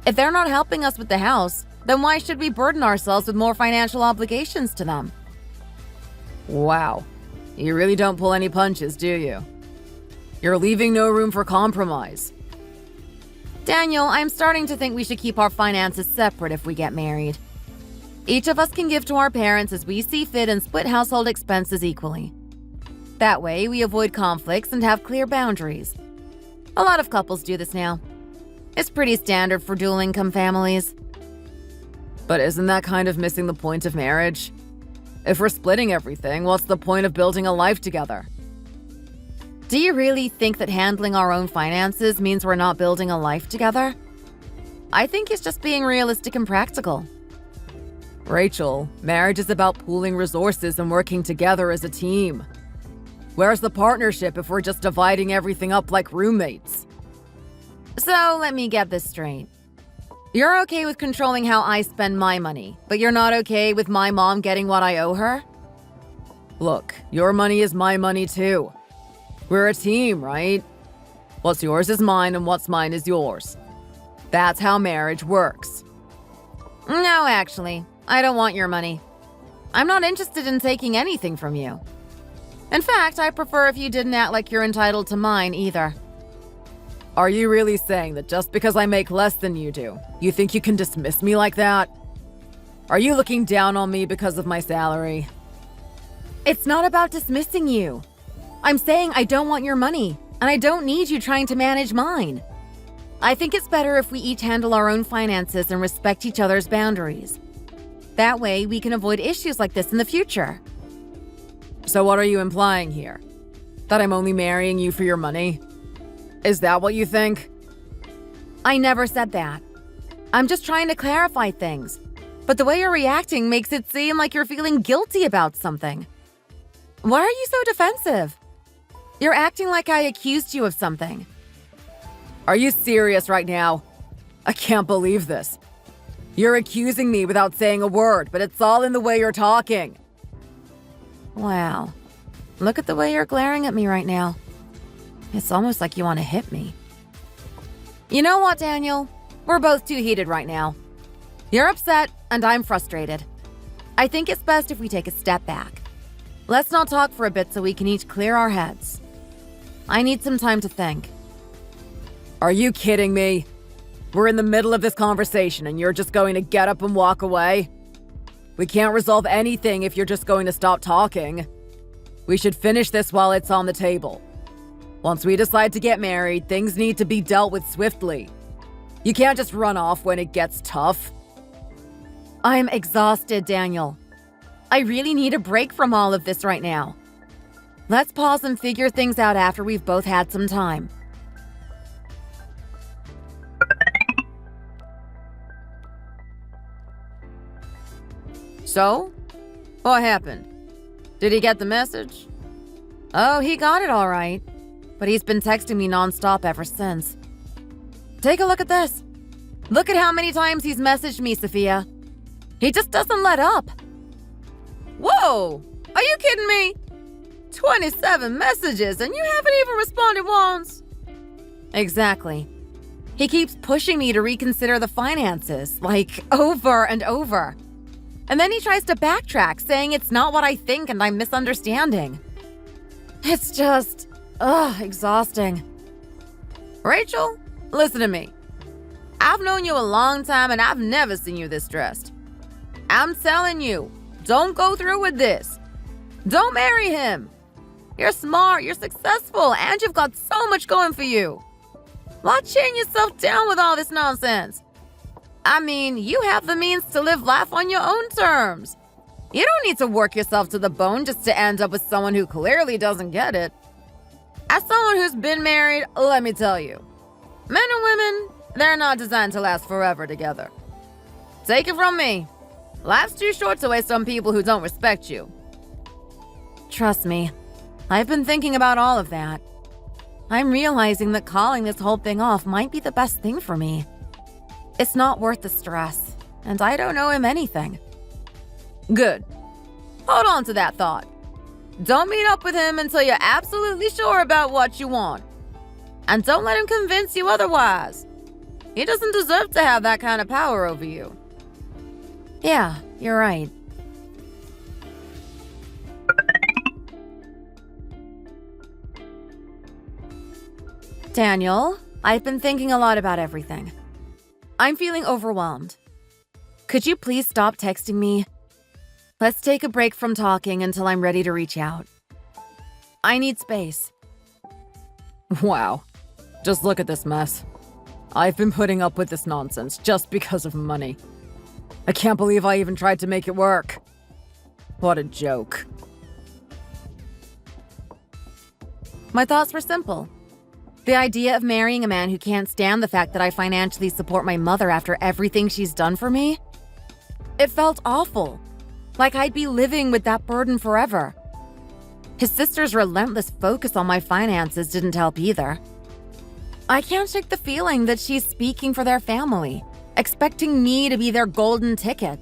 If they're not helping us with the house, then why should we burden ourselves with more financial obligations to them? Wow. You really don't pull any punches, do you? You're leaving no room for compromise. Daniel, I'm starting to think we should keep our finances separate if we get married. Each of us can give to our parents as we see fit and split household expenses equally. That way, we avoid conflicts and have clear boundaries. A lot of couples do this now. It's pretty standard for dual-income families. But isn't that kind of missing the point of marriage? If we're splitting everything, what's the point of building a life together? Do you really think that handling our own finances means we're not building a life together? I think it's just being realistic and practical. Rachel, marriage is about pooling resources and working together as a team. Where's the partnership if we're just dividing everything up like roommates? So let me get this straight. You're okay with controlling how I spend my money, but you're not okay with my mom getting what I owe her? Look, your money is my money too. We're a team, right? What's yours is mine and what's mine is yours. That's how marriage works. No, actually, I don't want your money. I'm not interested in taking anything from you. In fact, I prefer if you didn't act like you're entitled to mine either. Are you really saying that just because I make less than you do, you think you can dismiss me like that? Are you looking down on me because of my salary? It's not about dismissing you. I'm saying I don't want your money, and I don't need you trying to manage mine. I think it's better if we each handle our own finances and respect each other's boundaries. That way, we can avoid issues like this in the future. So what are you implying here? That I'm only marrying you for your money? Is that what you think? I never said that. I'm just trying to clarify things. But the way you're reacting makes it seem like you're feeling guilty about something. Why are you so defensive? You're acting like I accused you of something. Are you serious right now? I can't believe this. You're accusing me without saying a word, but it's all in the way you're talking. Wow. Look at the way you're glaring at me right now. It's almost like you want to hit me. You know what, Daniel? We're both too heated right now. You're upset, and I'm frustrated. I think it's best if we take a step back. Let's not talk for a bit so we can each clear our heads. I need some time to think. Are you kidding me? We're in the middle of this conversation and you're just going to get up and walk away? We can't resolve anything if you're just going to stop talking. We should finish this while it's on the table. Once we decide to get married, things need to be dealt with swiftly. You can't just run off when it gets tough. I'm exhausted, Daniel. I really need a break from all of this right now. Let's pause and figure things out after we've both had some time. So? What happened? Did he get the message? Oh, he got it all right. But he's been texting me nonstop ever since. Take a look at this. Look at how many times he's messaged me, Sophia. He just doesn't let up. Whoa! Are you kidding me? 27 messages and you haven't even responded once. Exactly. He keeps pushing me to reconsider the finances, like over and over. And then he tries to backtrack, saying it's not what I think and I'm misunderstanding. It's just, exhausting. Rachel, listen to me. I've known you a long time and I've never seen you this stressed. I'm telling you, don't go through with this. Don't marry him. You're smart, you're successful, and you've got so much going for you. Why chain yourself down with all this nonsense? I mean, you have the means to live life on your own terms. You don't need to work yourself to the bone just to end up with someone who clearly doesn't get it. As someone who's been married, let me tell you, men and women, they're not designed to last forever together. Take it from me. Life's too short to waste on people who don't respect you. Trust me, I've been thinking about all of that. I'm realizing that calling this whole thing off might be the best thing for me. It's not worth the stress, and I don't owe him anything. Good. Hold on to that thought. Don't meet up with him until you're absolutely sure about what you want. And don't let him convince you otherwise. He doesn't deserve to have that kind of power over you. Yeah, you're right. Daniel, I've been thinking a lot about everything. I'm feeling overwhelmed. Could you please stop texting me? Let's take a break from talking until I'm ready to reach out. I need space. Wow. Just look at this mess. I've been putting up with this nonsense just because of money. I can't believe I even tried to make it work. What a joke. My thoughts were simple. The idea of marrying a man who can't stand the fact that I financially support my mother after everything she's done for me? It felt awful. Like I'd be living with that burden forever. His sister's relentless focus on my finances didn't help either. I can't shake the feeling that she's speaking for their family, expecting me to be their golden ticket.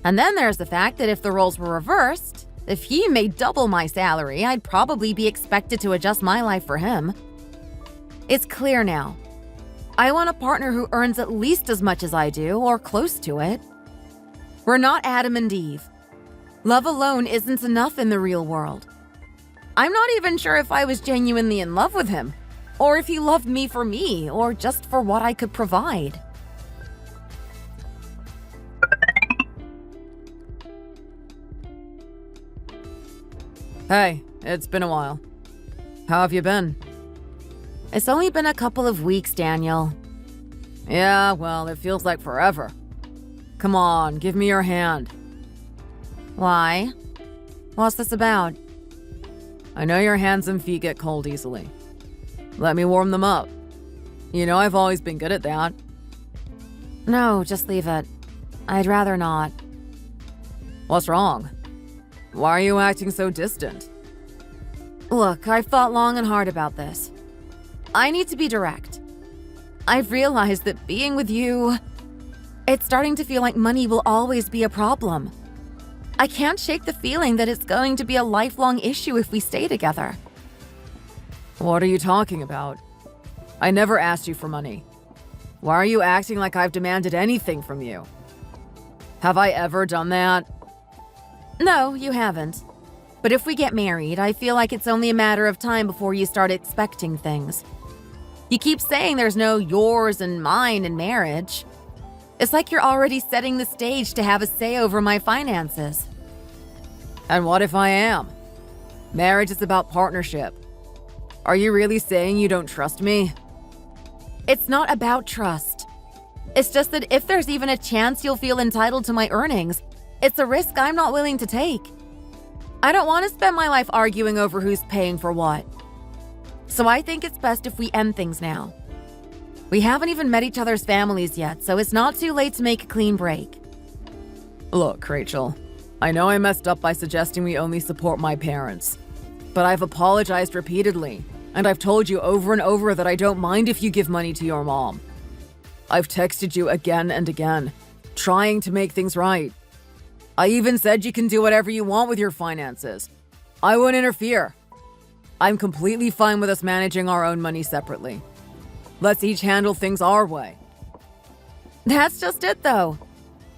And then there's the fact that if the roles were reversed, if he made double my salary, I'd probably be expected to adjust my life for him. It's clear now. I want a partner who earns at least as much as I do, or close to it. We're not Adam and Eve. Love alone isn't enough in the real world. I'm not even sure if I was genuinely in love with him, or if he loved me, or just for what I could provide. Hey, it's been a while. How have you been? It's only been a couple of weeks, Daniel. Yeah, well, it feels like forever. Come on, give me your hand. Why? What's this about? I know your hands and feet get cold easily. Let me warm them up. You know I've always been good at that. No, just leave it. I'd rather not. What's wrong? Why are you acting so distant? Look, I've thought long and hard about this. I need to be direct. I've realized that being with you, it's starting to feel like money will always be a problem. I can't shake the feeling that it's going to be a lifelong issue if we stay together. What are you talking about? I never asked you for money. Why are you acting like I've demanded anything from you? Have I ever done that? No, you haven't. But if we get married, I feel like it's only a matter of time before you start expecting things. You keep saying there's no yours and mine in marriage. It's like you're already setting the stage to have a say over my finances. And what if I am? Marriage is about partnership. Are you really saying you don't trust me? It's not about trust. It's just that if there's even a chance you'll feel entitled to my earnings, it's a risk I'm not willing to take. I don't want to spend my life arguing over who's paying for what. So I think it's best if we end things now. We haven't even met each other's families yet, so it's not too late to make a clean break. Look, Rachel, I know I messed up by suggesting we only support my parents. But I've apologized repeatedly, and I've told you over and over that I don't mind if you give money to your mom. I've texted you again and again, trying to make things right. I even said you can do whatever you want with your finances. I won't interfere. I'm completely fine with us managing our own money separately. Let's each handle things our way. That's just it, though.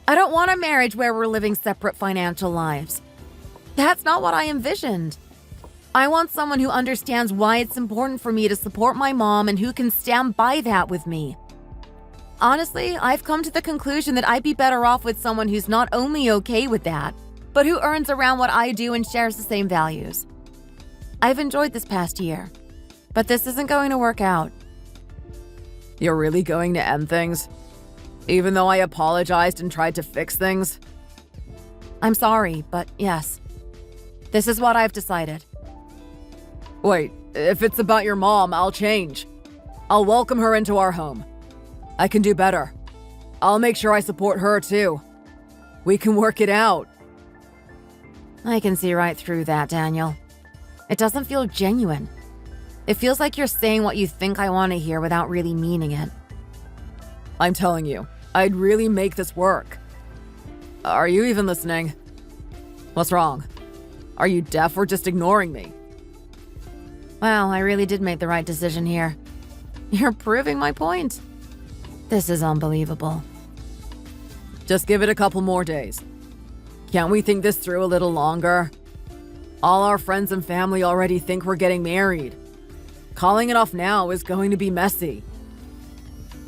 I don't want a marriage where we're living separate financial lives. That's not what I envisioned. I want someone who understands why it's important for me to support my mom and who can stand by that with me. Honestly, I've come to the conclusion that I'd be better off with someone who's not only okay with that, but who earns around what I do and shares the same values. I've enjoyed this past year, but this isn't going to work out. You're really going to end things? Even though I apologized and tried to fix things? I'm sorry, but yes. This is what I've decided. Wait, if it's about your mom, I'll change. I'll welcome her into our home. I can do better. I'll make sure I support her too. We can work it out. I can see right through that, Daniel. It doesn't feel genuine. It feels like you're saying what you think I want to hear without really meaning it. I'm telling you, I'd really make this work. Are you even listening? What's wrong? Are you deaf or just ignoring me? Wow, I really did make the right decision here. You're proving my point. This is unbelievable. Just give it a couple more days. Can't we think this through a little longer? All our friends and family already think we're getting married. Calling it off now is going to be messy.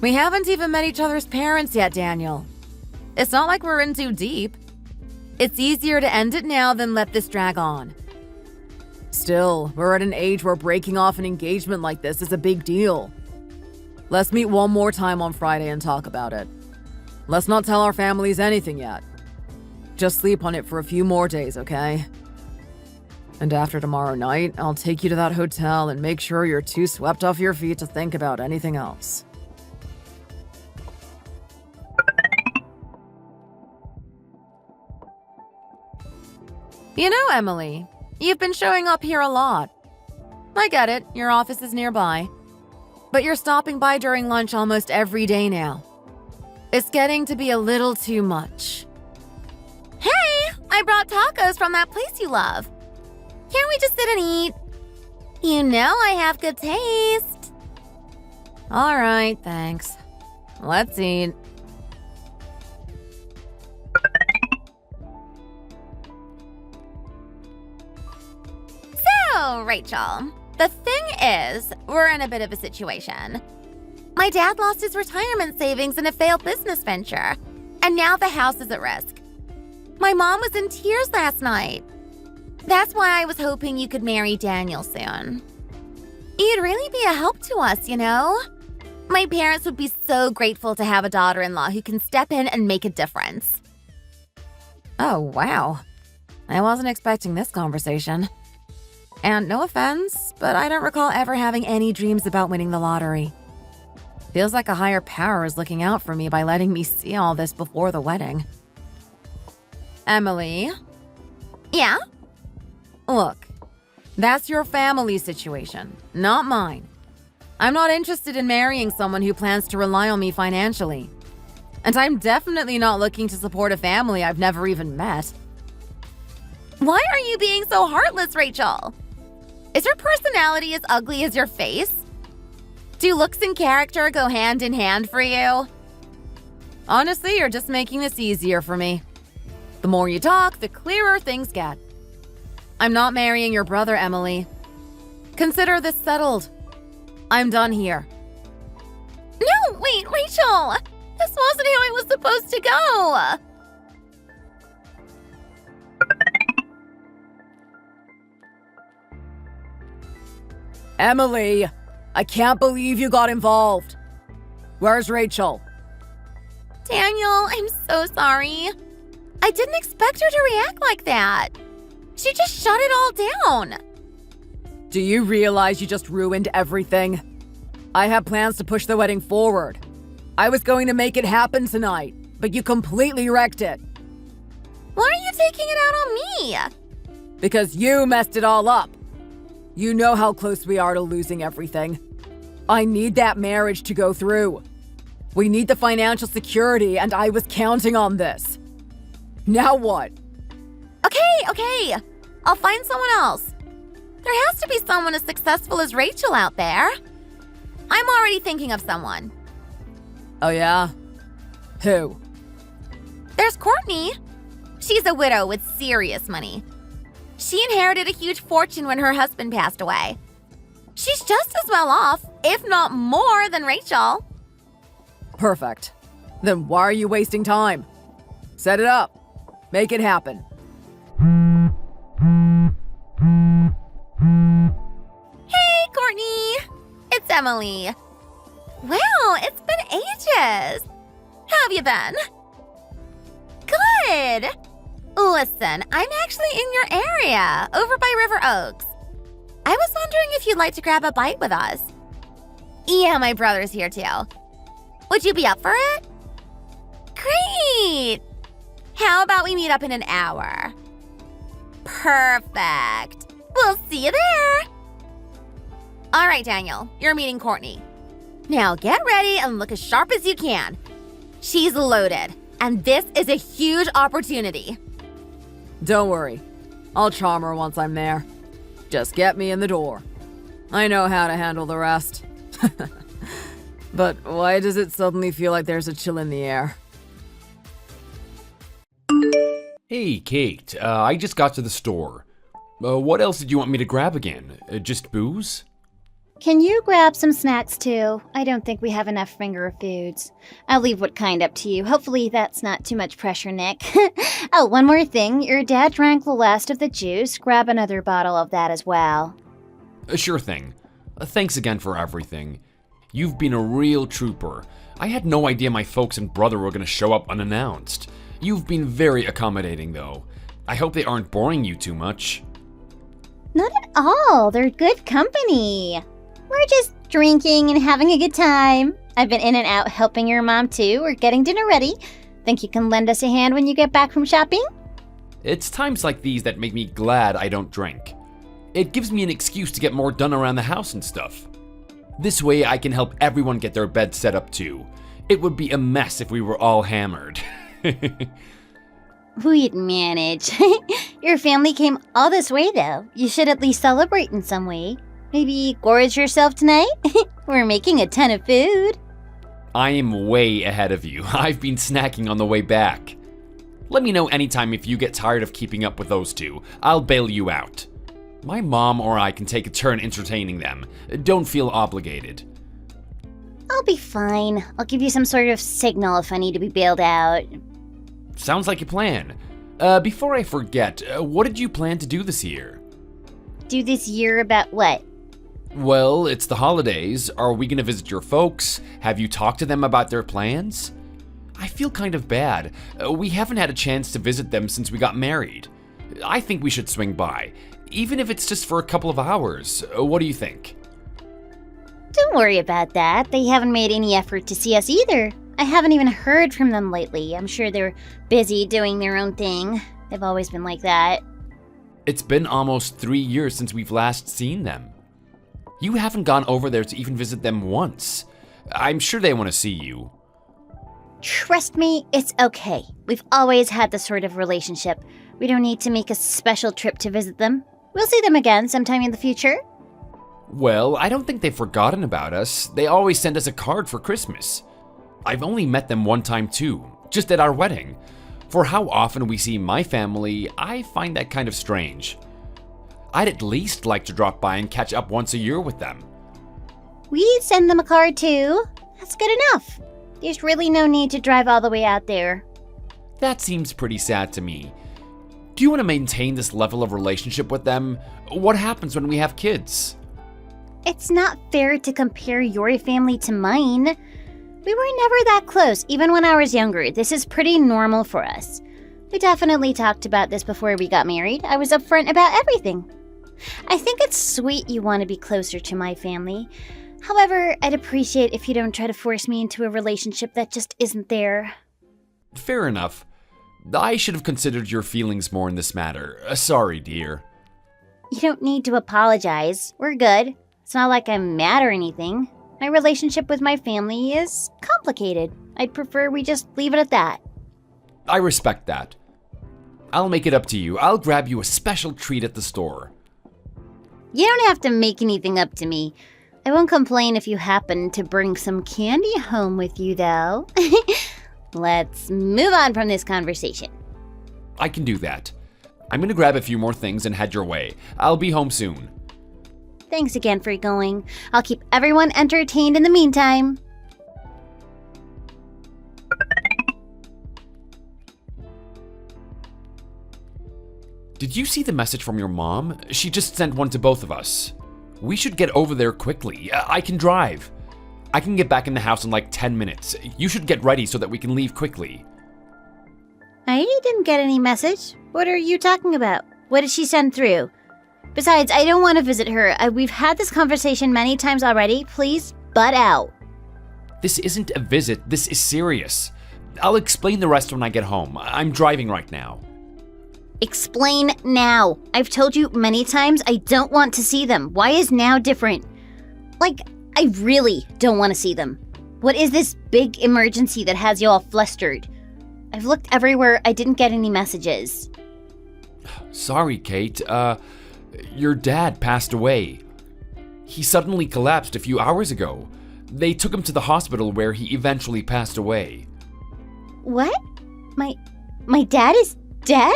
We haven't even met each other's parents yet, Daniel. It's not like we're in too deep. It's easier to end it now than let this drag on. Still, we're at an age where breaking off an engagement like this is a big deal. Let's meet one more time on Friday and talk about it. Let's not tell our families anything yet. Just sleep on it for a few more days, okay? And after tomorrow night, I'll take you to that hotel and make sure you're too swept off your feet to think about anything else. You know, Emily, you've been showing up here a lot. I get it, your office is nearby. But you're stopping by during lunch almost every day now. It's getting to be a little too much. Hey, I brought tacos from that place you love. Can't we just sit and eat? You know I have good taste. All right, thanks. Let's eat. So, Rachel, the thing is, we're in a bit of a situation. My dad lost his retirement savings in a failed business venture, and now the house is at risk. My mom was in tears last night. That's why I was hoping you could marry Daniel soon. You'd really be a help to us, you know? My parents would be so grateful to have a daughter-in-law who can step in and make a difference. Oh, wow. I wasn't expecting this conversation. And no offense, but I don't recall ever having any dreams about winning the lottery. Feels like a higher power is looking out for me by letting me see all this before the wedding. Emily? Yeah? Look, that's your family situation, not mine. I'm not interested in marrying someone who plans to rely on me financially. And I'm definitely not looking to support a family I've never even met. Why are you being so heartless, Rachel? Is your personality as ugly as your face? Do looks and character go hand in hand for you? Honestly, you're just making this easier for me. The more you talk, the clearer things get. I'm not marrying your brother, Emily. Consider this settled. I'm done here. No, wait, Rachel! This wasn't how it was supposed to go! Emily, I can't believe you got involved. Where's Rachel? Daniel, I'm so sorry. I didn't expect her to react like that. She just shut it all down. Do you realize you just ruined everything? I had plans to push the wedding forward. I was going to make it happen tonight, but you completely wrecked it. Why are you taking it out on me? Because you messed it all up. You know how close we are to losing everything. I need that marriage to go through. We need the financial security, and I was counting on this. Now what? Okay. I'll find someone else. There has to be someone as successful as Rachel out there. I'm already thinking of someone. Oh yeah? Who? There's Courtney. She's a widow with serious money. She inherited a huge fortune when her husband passed away. She's just as well off, if not more, than Rachel. Perfect. Then why are you wasting time? Set it up. Make it happen. Hey, Courtney! It's Emily. Wow, it's been ages. How have you been? Good. Listen, I'm actually in your area, over by River Oaks. I was wondering if you'd like to grab a bite with us. Yeah, my brother's here too. Would you be up for it? Great! How about we meet up in an hour? Perfect. We'll see you there. All right, Daniel, you're meeting Courtney. Now get ready and look as sharp as you can. She's loaded, and this is a huge opportunity. Don't worry. I'll charm her once I'm there. Just get me in the door. I know how to handle the rest. But why does it suddenly feel like there's a chill in the air? Hey, Kate, I just got to the store. What else did you want me to grab again? Just booze? Can you grab some snacks too? I don't think we have enough finger foods. I'll leave what kind up to you. Hopefully that's not too much pressure, Nick. Oh, one more thing. Your dad drank the last of the juice. Grab another bottle of that as well. Sure thing. Thanks again for everything. You've been a real trooper. I had no idea my folks and brother were going to show up unannounced. You've been very accommodating, though. I hope they aren't boring you too much. Not at all. They're good company. We're just drinking and having a good time. I've been in and out helping your mom too. We're getting dinner ready. Think you can lend us a hand when you get back from shopping? It's times like these that make me glad I don't drink. It gives me an excuse to get more done around the house and stuff. This way I can help everyone get their bed set up too. It would be a mess if we were all hammered. We'd manage. Your family came all this way though. You should at least celebrate in some way. Maybe gorge yourself tonight? We're making a ton of food. I am way ahead of you. I've been snacking on the way back. Let me know anytime if you get tired of keeping up with those two. I'll bail you out. My mom or I can take a turn entertaining them. Don't feel obligated. I'll be fine. I'll give you some sort of signal if I need to be bailed out. Sounds like a plan. Before I forget, what did you plan to do this year? Do this year about what? Well, it's the holidays. Are we gonna visit your folks? Have you talked to them about their plans? I feel kind of bad. We haven't had a chance to visit them since we got married. I think we should swing by, even if it's just for a couple of hours. What do you think? Don't worry about that. They haven't made any effort to see us either. I haven't even heard from them lately. I'm sure they're busy doing their own thing. They've always been like that. It's been almost 3 years since we've last seen them. You haven't gone over there to even visit them once. I'm sure they want to see you. Trust me, it's okay. We've always had this sort of relationship. We don't need to make a special trip to visit them. We'll see them again sometime in the future. Well, I don't think they've forgotten about us. They always send us a card for Christmas. I've only met them one time too, just at our wedding. For how often we see my family, I find that kind of strange. I'd at least like to drop by and catch up once a year with them. We'd send them a card too. That's good enough. There's really no need to drive all the way out there. That seems pretty sad to me. Do you want to maintain this level of relationship with them? What happens when we have kids? It's not fair to compare your family to mine. We were never that close, even when I was younger. This is pretty normal for us. We definitely talked about this before we got married. I was upfront about everything. I think it's sweet you want to be closer to my family. However, I'd appreciate if you don't try to force me into a relationship that just isn't there. Fair enough. I should have considered your feelings more in this matter. Sorry, dear. You don't need to apologize. We're good. It's not like I'm mad or anything. My relationship with my family is complicated. I'd prefer we just leave it at that. I respect that. I'll make it up to you. I'll grab you a special treat at the store. You don't have to make anything up to me. I won't complain if you happen to bring some candy home with you, though. Let's move on from this conversation. I can do that. I'm gonna grab a few more things and head your way. I'll be home soon. Thanks again for going. I'll keep everyone entertained in the meantime. Did you see the message from your mom? She just sent one to both of us. We should get over there quickly. I can drive. I can get back in the house in like 10 minutes. You should get ready so that we can leave quickly. I didn't get any message. What are you talking about? What did she send through? Besides, I don't want to visit her. We've had this conversation many times already. Please, butt out. This isn't a visit. This is serious. I'll explain the rest when I get home. I'm driving right now. Explain now. I've told you many times I don't want to see them. Why is now different? Like, I really don't want to see them. What is this big emergency that has you all flustered? I've looked everywhere. I didn't get any messages. Sorry, Kate. Your dad passed away. He suddenly collapsed a few hours ago. They took him to the hospital where he eventually passed away. What? My dad is dead?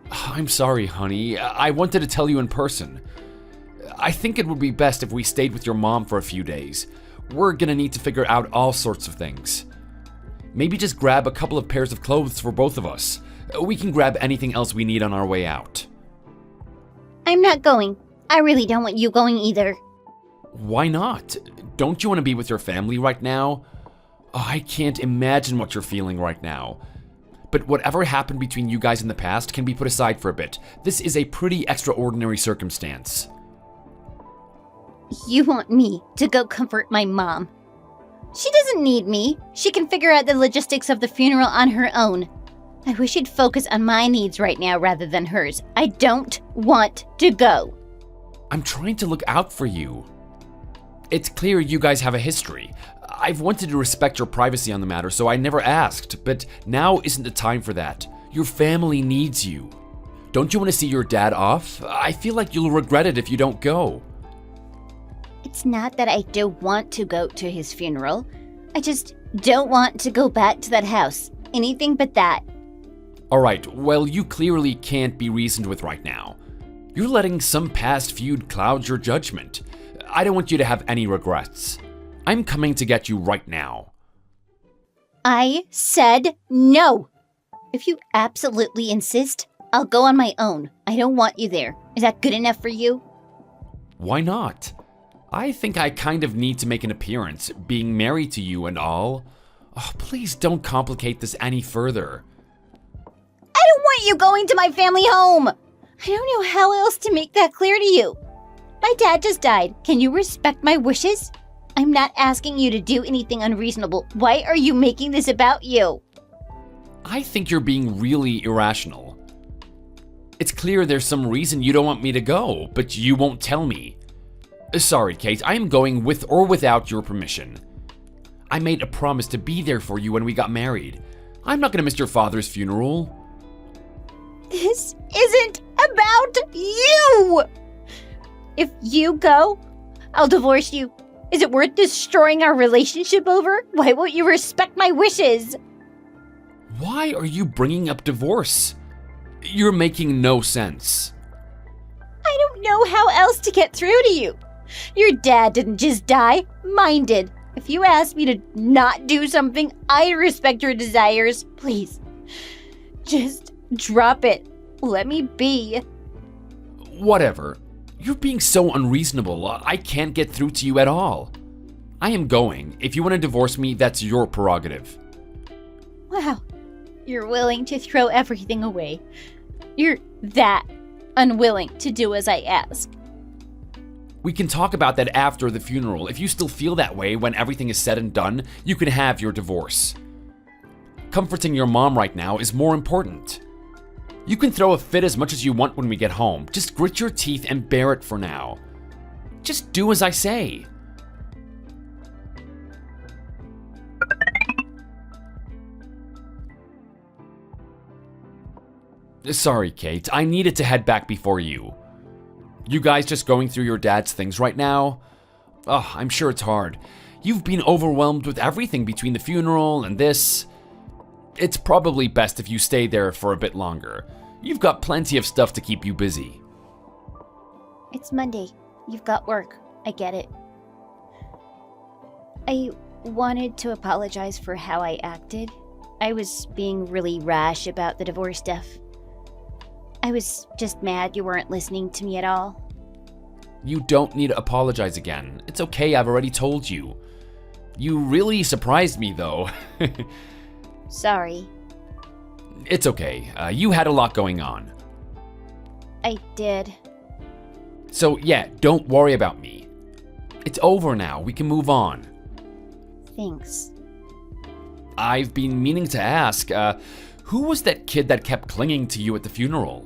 I'm sorry, honey. I wanted to tell you in person. I think it would be best if we stayed with your mom for a few days. We're gonna need to figure out all sorts of things. Maybe just grab a couple of pairs of clothes for both of us. We can grab anything else we need on our way out. I'm not going. I really don't want you going either. Why not? Don't you want to be with your family right now? Oh, I can't imagine what you're feeling right now. But whatever happened between you guys in the past can be put aside for a bit. This is a pretty extraordinary circumstance. You want me to go comfort my mom. She doesn't need me. She can figure out the logistics of the funeral on her own. I wish you'd focus on my needs right now rather than hers. I don't want to go. I'm trying to look out for you. It's clear you guys have a history. I've wanted to respect your privacy on the matter, so I never asked, but now isn't the time for that. Your family needs you. Don't you want to see your dad off? I feel like you'll regret it if you don't go. It's not that I don't want to go to his funeral. I just don't want to go back to that house. Anything but that. Alright, well, you clearly can't be reasoned with right now. You're letting some past feud cloud your judgment. I don't want you to have any regrets. I'm coming to get you right now. I said no. If you absolutely insist, I'll go on my own. I don't want you there. Is that good enough for you? Why not? I think I kind of need to make an appearance, being married to you and all. Oh, please don't complicate this any further. I don't want you going to my family home. I don't know how else to make that clear to you. My dad just died. Can you respect my wishes? I'm not asking you to do anything unreasonable. Why are you making this about you? I think you're being really irrational. It's clear there's some reason you don't want me to go, but you won't tell me. Sorry, Kate, I am going with or without your permission. I made a promise to be there for you when we got married. I'm not gonna miss your father's funeral. This isn't about you! If you go, I'll divorce you. Is it worth destroying our relationship over? Why won't you respect my wishes? Why are you bringing up divorce? You're making no sense. I don't know how else to get through to you. Your dad didn't just die, mine did. If you ask me to not do something, I respect your desires. Please, just drop it. Let me be. Whatever. You're being so unreasonable. I can't get through to you at all. I am going. If you want to divorce me, that's your prerogative. Wow, you're willing to throw everything away. You're that unwilling to do as I ask. We can talk about that after the funeral. If you still feel that way when everything is said and done, you can have your divorce. Comforting your mom right now is more important. You can throw a fit as much as you want when we get home. Just grit your teeth and bear it for now. Just do as I say. Sorry, Kate. I needed to head back before you. You guys just going through your dad's things right now? Oh, I'm sure it's hard. You've been overwhelmed with everything between the funeral and this. It's probably best if you stay there for a bit longer. You've got plenty of stuff to keep you busy. It's Monday. You've got work. I get it. I wanted to apologize for how I acted. I was being really rash about the divorce stuff. I was just mad you weren't listening to me at all. You don't need to apologize again. It's okay, I've already told you. You really surprised me, though. Sorry. It's okay. You had a lot going on. I did. So, yeah, don't worry about me. It's over now. We can move on. Thanks. I've been meaning to ask, who was that kid that kept clinging to you at the funeral?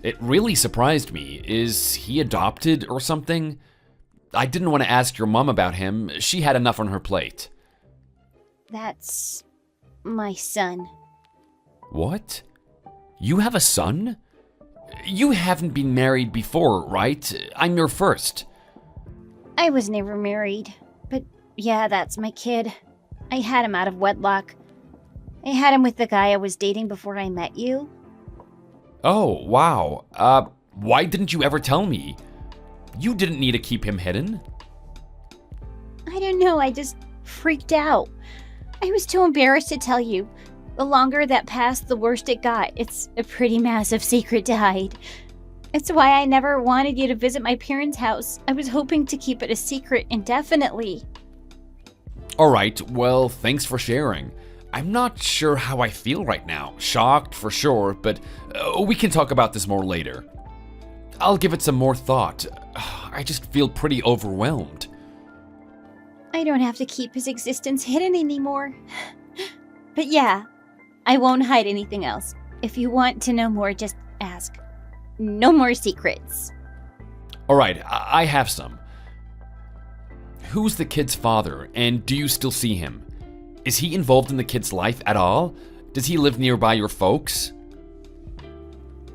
It really surprised me. Is he adopted or something? I didn't want to ask your mom about him. She had enough on her plate. That's my son. What? You have a son? You haven't been married before, right? I'm your first. I was never married, but yeah, that's my kid. I had him out of wedlock. I had him with the guy I was dating before I met you. Oh, wow. Why didn't you ever tell me? You didn't need to keep him hidden. I don't know, I just freaked out. I was too embarrassed to tell you. The longer that passed, the worse it got. It's a pretty massive secret to hide. It's why I never wanted you to visit my parents' house. I was hoping to keep it a secret indefinitely. Alright, well, thanks for sharing. I'm not sure how I feel right now. Shocked for sure, but we can talk about this more later. I'll give it some more thought. I just feel pretty overwhelmed. I don't have to keep his existence hidden anymore. But yeah, I won't hide anything else. If you want to know more, just ask. No more secrets. Alright, I have some. Who's the kid's father, and do you still see him? Is he involved in the kid's life at all? Does he live nearby your folks?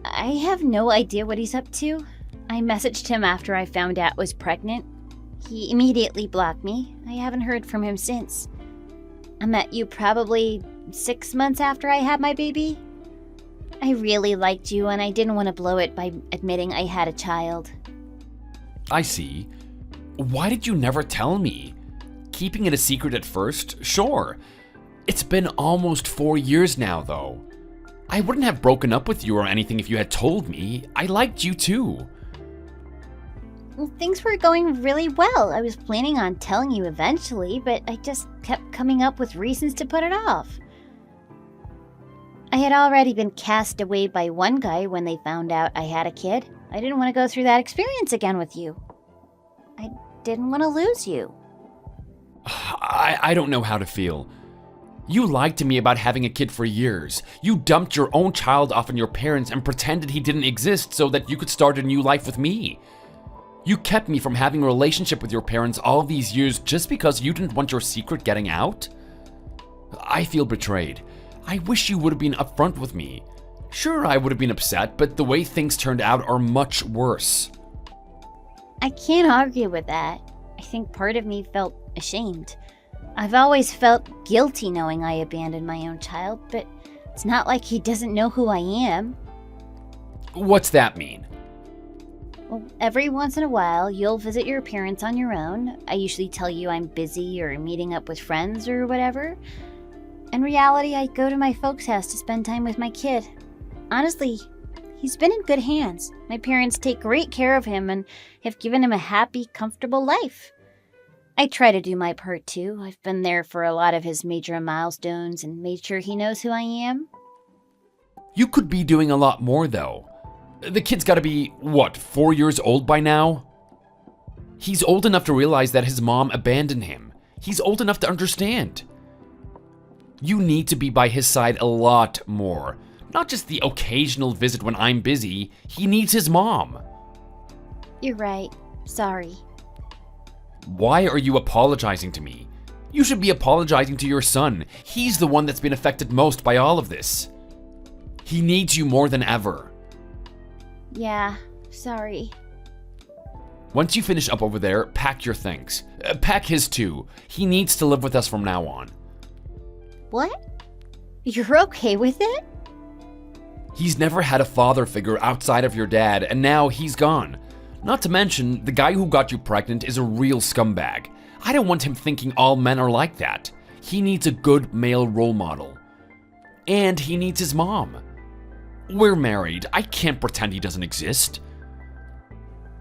I have no idea what he's up to. I messaged him after I found out I was pregnant. He immediately blocked me. I haven't heard from him since. I met you probably 6 months after I had my baby. I really liked you and I didn't want to blow it by admitting I had a child. I see. Why did you never tell me? Keeping it a secret at first? Sure. It's been almost 4 years now, though. I wouldn't have broken up with you or anything if you had told me. I liked you too. Well, things were going really well. I was planning on telling you eventually, but I just kept coming up with reasons to put it off. I had already been cast away by one guy when they found out I had a kid. I didn't want to go through that experience again with you. I didn't want to lose you. I don't know how to feel. You lied to me about having a kid for years. You dumped your own child off on your parents and pretended he didn't exist so that you could start a new life with me. You kept me from having a relationship with your parents all these years just because you didn't want your secret getting out? I feel betrayed. I wish you would have been upfront with me. Sure, I would have been upset, but the way things turned out are much worse. I can't argue with that. I think part of me felt ashamed. I've always felt guilty knowing I abandoned my own child, but it's not like he doesn't know who I am. What's that mean? Well, every once in a while, you'll visit your parents on your own. I usually tell you I'm busy or meeting up with friends or whatever. In reality, I go to my folks' house to spend time with my kid. Honestly, he's been in good hands. My parents take great care of him and have given him a happy, comfortable life. I try to do my part too. I've been there for a lot of his major milestones and made sure he knows who I am. You could be doing a lot more, though. The kid's gotta be, what, 4 years old by now? He's old enough to realize that his mom abandoned him. He's old enough to understand. You need to be by his side a lot more. Not just the occasional visit when I'm busy. He needs his mom. You're right. Sorry. Why are you apologizing to me? You should be apologizing to your son. He's the one that's been affected most by all of this. He needs you more than ever. Yeah, sorry. Once you finish up over there, pack your things. Pack his too. He needs to live with us from now on. What? You're okay with it? He's never had a father figure outside of your dad, and now he's gone. Not to mention, the guy who got you pregnant is a real scumbag. I don't want him thinking all men are like that. He needs a good male role model. And he needs his mom. We're married. I can't pretend he doesn't exist.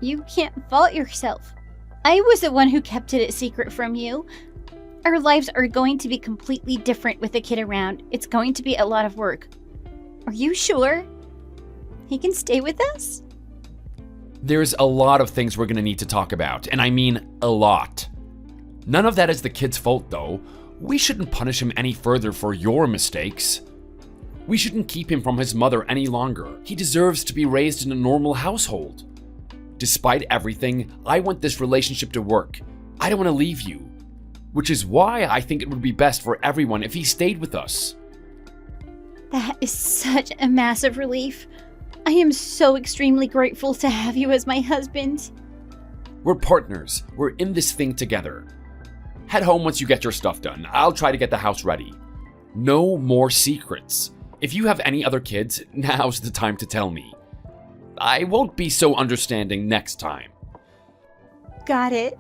You can't fault yourself. I was the one who kept it a secret from you. Our lives are going to be completely different with the kid around. It's going to be a lot of work. Are you sure? He can stay with us? There's a lot of things we're gonna need to talk about, and I mean a lot. None of that is the kid's fault, though. We shouldn't punish him any further for your mistakes. We shouldn't keep him from his mother any longer. He deserves to be raised in a normal household. Despite everything, I want this relationship to work. I don't want to leave you. Which is why I think it would be best for everyone if he stayed with us. That is such a massive relief. I am so extremely grateful to have you as my husband. We're partners. We're in this thing together. Head home once you get your stuff done. I'll try to get the house ready. No more secrets. If you have any other kids, now's the time to tell me. I won't be so understanding next time. Got it.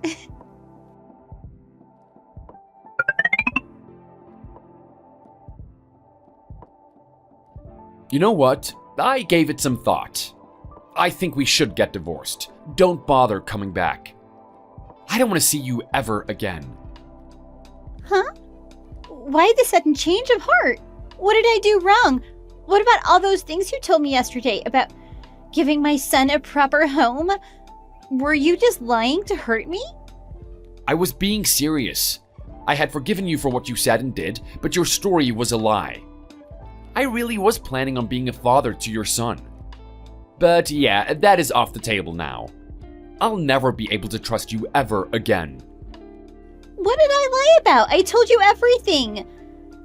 You know what? I gave it some thought. I think we should get divorced. Don't bother coming back. I don't want to see you ever again. Huh? Why the sudden change of heart? What did I do wrong? What about all those things you told me yesterday about giving my son a proper home? Were you just lying to hurt me? I was being serious. I had forgiven you for what you said and did, but your story was a lie. I really was planning on being a father to your son. But yeah, that is off the table now. I'll never be able to trust you ever again. What did I lie about? I told you everything.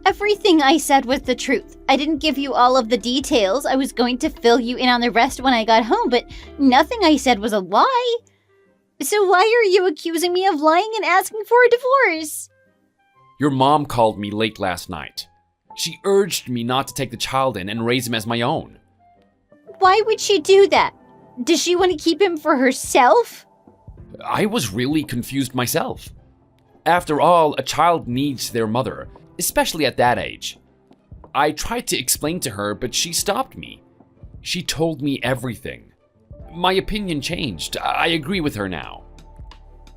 Everything I said was the truth. I didn't give you all of the details. I was going to fill you in on the rest when I got home, but nothing I said was a lie. So why are you accusing me of lying and asking for a divorce? Your mom called me late last night. She urged me not to take the child in and raise him as my own. Why would she do that? Does she want to keep him for herself? I was really confused myself. After all, a child needs their mother, especially at that age. I tried to explain to her, but she stopped me. She told me everything. My opinion changed. I agree with her now.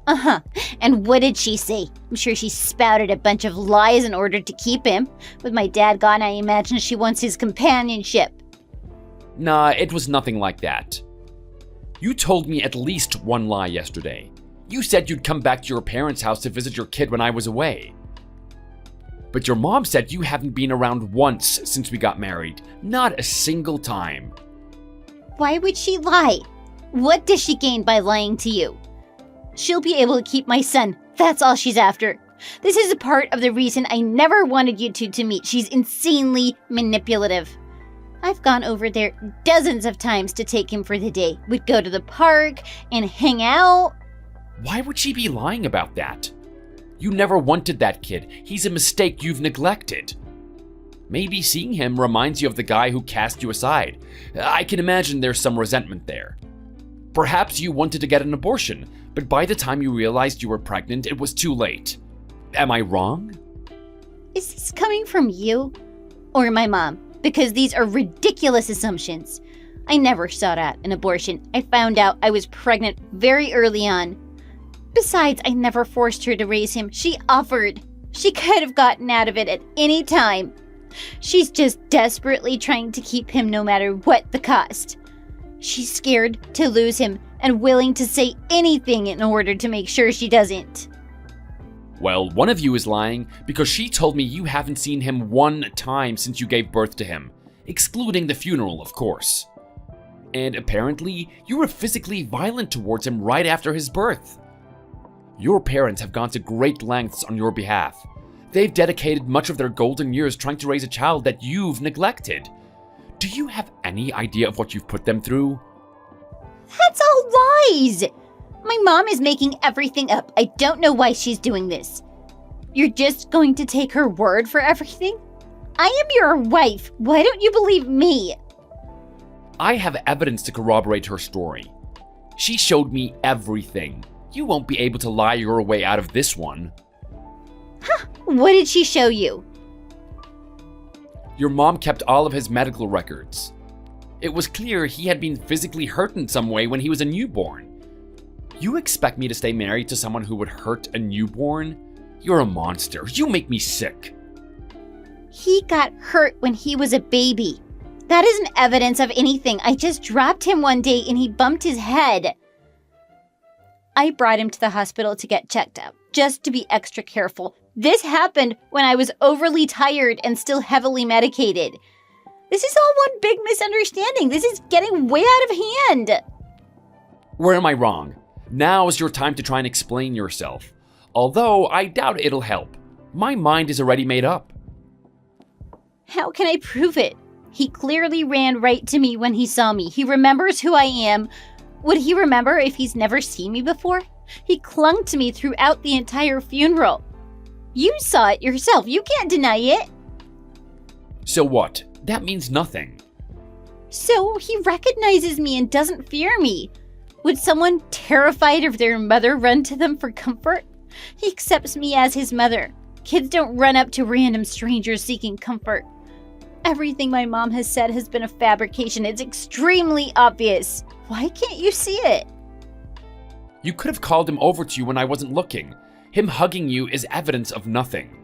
Uh-huh. And what did she say? I'm sure she spouted a bunch of lies in order to keep him. With my dad gone, I imagine she wants his companionship. Nah, it was nothing like that. You told me at least one lie yesterday. You said you'd come back to your parents' house to visit your kid when I was away. But your mom said you haven't been around once since we got married. Not a single time. Why would she lie? What does she gain by lying to you? She'll be able to keep my son. That's all she's after. This is a part of the reason I never wanted you two to meet. She's insanely manipulative. I've gone over there dozens of times to take him for the day. We'd go to the park and hang out. Why would she be lying about that? You never wanted that kid. He's a mistake you've neglected. Maybe seeing him reminds you of the guy who cast you aside. I can imagine there's some resentment there. Perhaps you wanted to get an abortion, but by the time you realized you were pregnant, it was too late. Am I wrong? Is this coming from you or my mom? Because these are ridiculous assumptions. I never sought out an abortion. I found out I was pregnant very early on. Besides, I never forced her to raise him. She offered. She could have gotten out of it at any time. She's just desperately trying to keep him no matter what the cost. She's scared to lose him and willing to say anything in order to make sure she doesn't. Well, one of you is lying because she told me you haven't seen him one time since you gave birth to him, excluding the funeral, of course. And apparently, you were physically violent towards him right after his birth. Your parents have gone to great lengths on your behalf. They've dedicated much of their golden years trying to raise a child that you've neglected. Do you have any idea of what you've put them through? That's all lies! My mom is making everything up. I don't know why she's doing this. You're just going to take her word for everything? I am your wife. Why don't you believe me? I have evidence to corroborate her story. She showed me everything. You won't be able to lie your way out of this one. Huh? What did she show you? Your mom kept all of his medical records. It was clear he had been physically hurt in some way when he was a newborn. You expect me to stay married to someone who would hurt a newborn? You're a monster. You make me sick. He got hurt when he was a baby. That isn't evidence of anything. I just dropped him one day and he bumped his head. I brought him to the hospital to get checked out, just to be extra careful. This happened when I was overly tired and still heavily medicated. This is all one big misunderstanding. This is getting way out of hand. Where am I wrong? Now is your time to try and explain yourself. Although I doubt it'll help. My mind is already made up. How can I prove it? He clearly ran right to me when he saw me. He remembers who I am. Would he remember if he's never seen me before? He clung to me throughout the entire funeral. You saw it yourself. You can't deny it. So what? That means nothing. So he recognizes me and doesn't fear me. Would someone terrified of their mother run to them for comfort? He accepts me as his mother. Kids don't run up to random strangers seeking comfort. Everything my mom has said has been a fabrication. It's extremely obvious. Why can't you see it? You could have called him over to you when I wasn't looking. Him hugging you is evidence of nothing.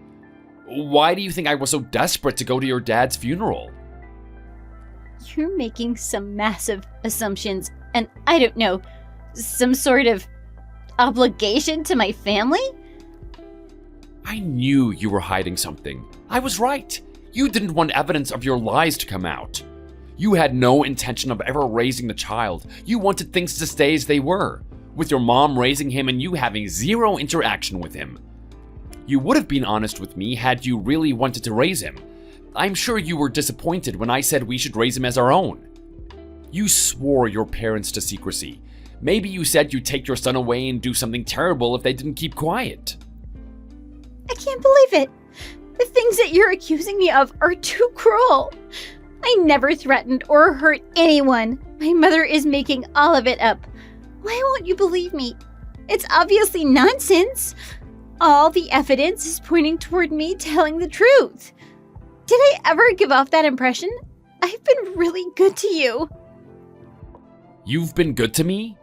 Why do you think I was so desperate to go to your dad's funeral? You're making some massive assumptions, and I don't know, some sort of obligation to my family? I knew you were hiding something. I was right. You didn't want evidence of your lies to come out. You had no intention of ever raising the child. You wanted things to stay as they were, with your mom raising him and you having zero interaction with him. You would have been honest with me had you really wanted to raise him. I'm sure you were disappointed when I said we should raise him as our own. You swore your parents to secrecy. Maybe you said you'd take your son away and do something terrible if they didn't keep quiet. I can't believe it. The things that you're accusing me of are too cruel. I never threatened or hurt anyone. My mother is making all of it up. Why won't you believe me? It's obviously nonsense. All the evidence is pointing toward me telling the truth. Did I ever give off that impression? I've been really good to you. You've been good to me?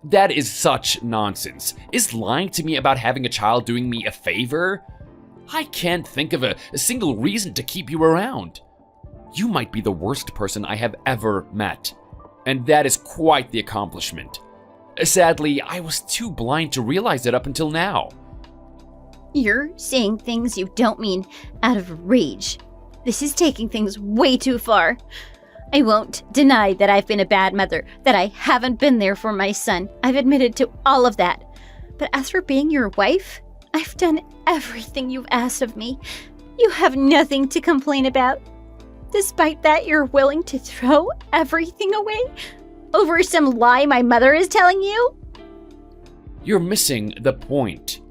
That is such nonsense. Is lying to me about having a child doing me a favor? I can't think of a single reason to keep you around. You might be the worst person I have ever met, and that is quite the accomplishment. Sadly, I was too blind to realize it up until now. You're saying things you don't mean out of rage. This is taking things way too far. I won't deny that I've been a bad mother, that I haven't been there for my son. I've admitted to all of that. But as for being your wife, I've done everything you've asked of me. You have nothing to complain about. Despite that, you're willing to throw everything away over some lie my mother is telling you? You're missing the point.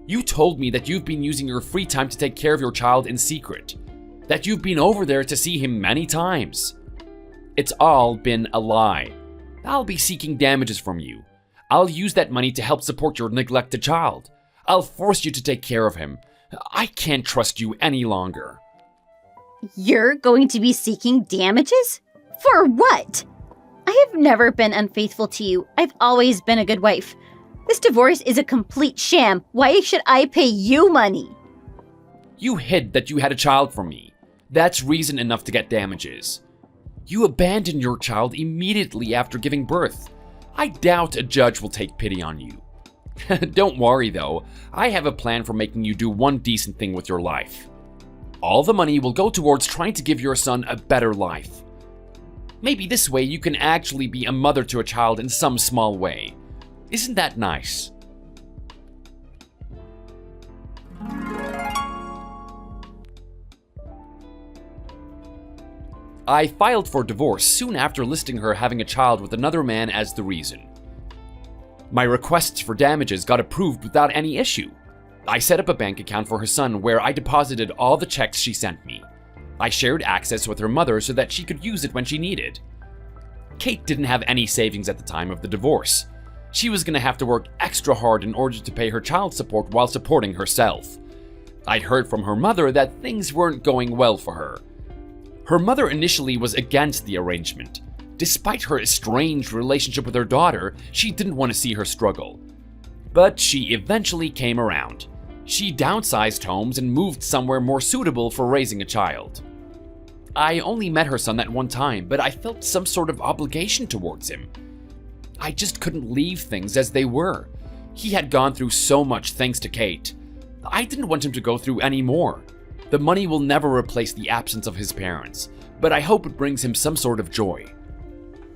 You told me that you've been using your free time to take care of your child in secret. That you've been over there to see him many times. It's all been a lie. I'll be seeking damages from you. I'll use that money to help support your neglected child. I'll force you to take care of him. I can't trust you any longer. You're going to be seeking damages? For what? I have never been unfaithful to you. I've always been a good wife. This divorce is a complete sham. Why should I pay you money? You hid that you had a child from me. That's reason enough to get damages. You abandoned your child immediately after giving birth. I doubt a judge will take pity on you. Don't worry though, I have a plan for making you do one decent thing with your life. All the money will go towards trying to give your son a better life. Maybe this way you can actually be a mother to a child in some small way. Isn't that nice? I filed for divorce soon after listing her having a child with another man as the reason. My requests for damages got approved without any issue. I set up a bank account for her son where I deposited all the checks she sent me. I shared access with her mother so that she could use it when she needed. Kate didn't have any savings at the time of the divorce. She was going to have to work extra hard in order to pay her child support while supporting herself. I'd heard from her mother that things weren't going well for her. Her mother initially was against the arrangement. Despite her estranged relationship with her daughter, she didn't want to see her struggle. But she eventually came around. She downsized homes and moved somewhere more suitable for raising a child. I only met her son that one time, but I felt some sort of obligation towards him. I just couldn't leave things as they were. He had gone through so much thanks to Kate. I didn't want him to go through any more. The money will never replace the absence of his parents, but I hope it brings him some sort of joy.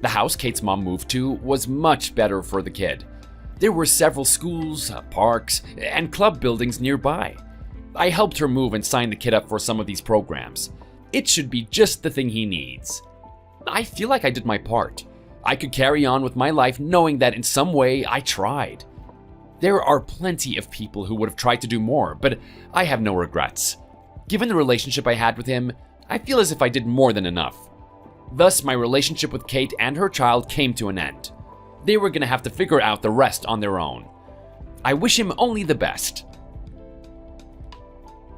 The house Kate's mom moved to was much better for the kid. There were several schools, parks, and club buildings nearby. I helped her move and sign the kid up for some of these programs. It should be just the thing he needs. I feel like I did my part. I could carry on with my life knowing that in some way I tried. There are plenty of people who would have tried to do more, but I have no regrets. Given the relationship I had with him, I feel as if I did more than enough. Thus, my relationship with Kate and her child came to an end. They were gonna have to figure out the rest on their own. I wish him only the best.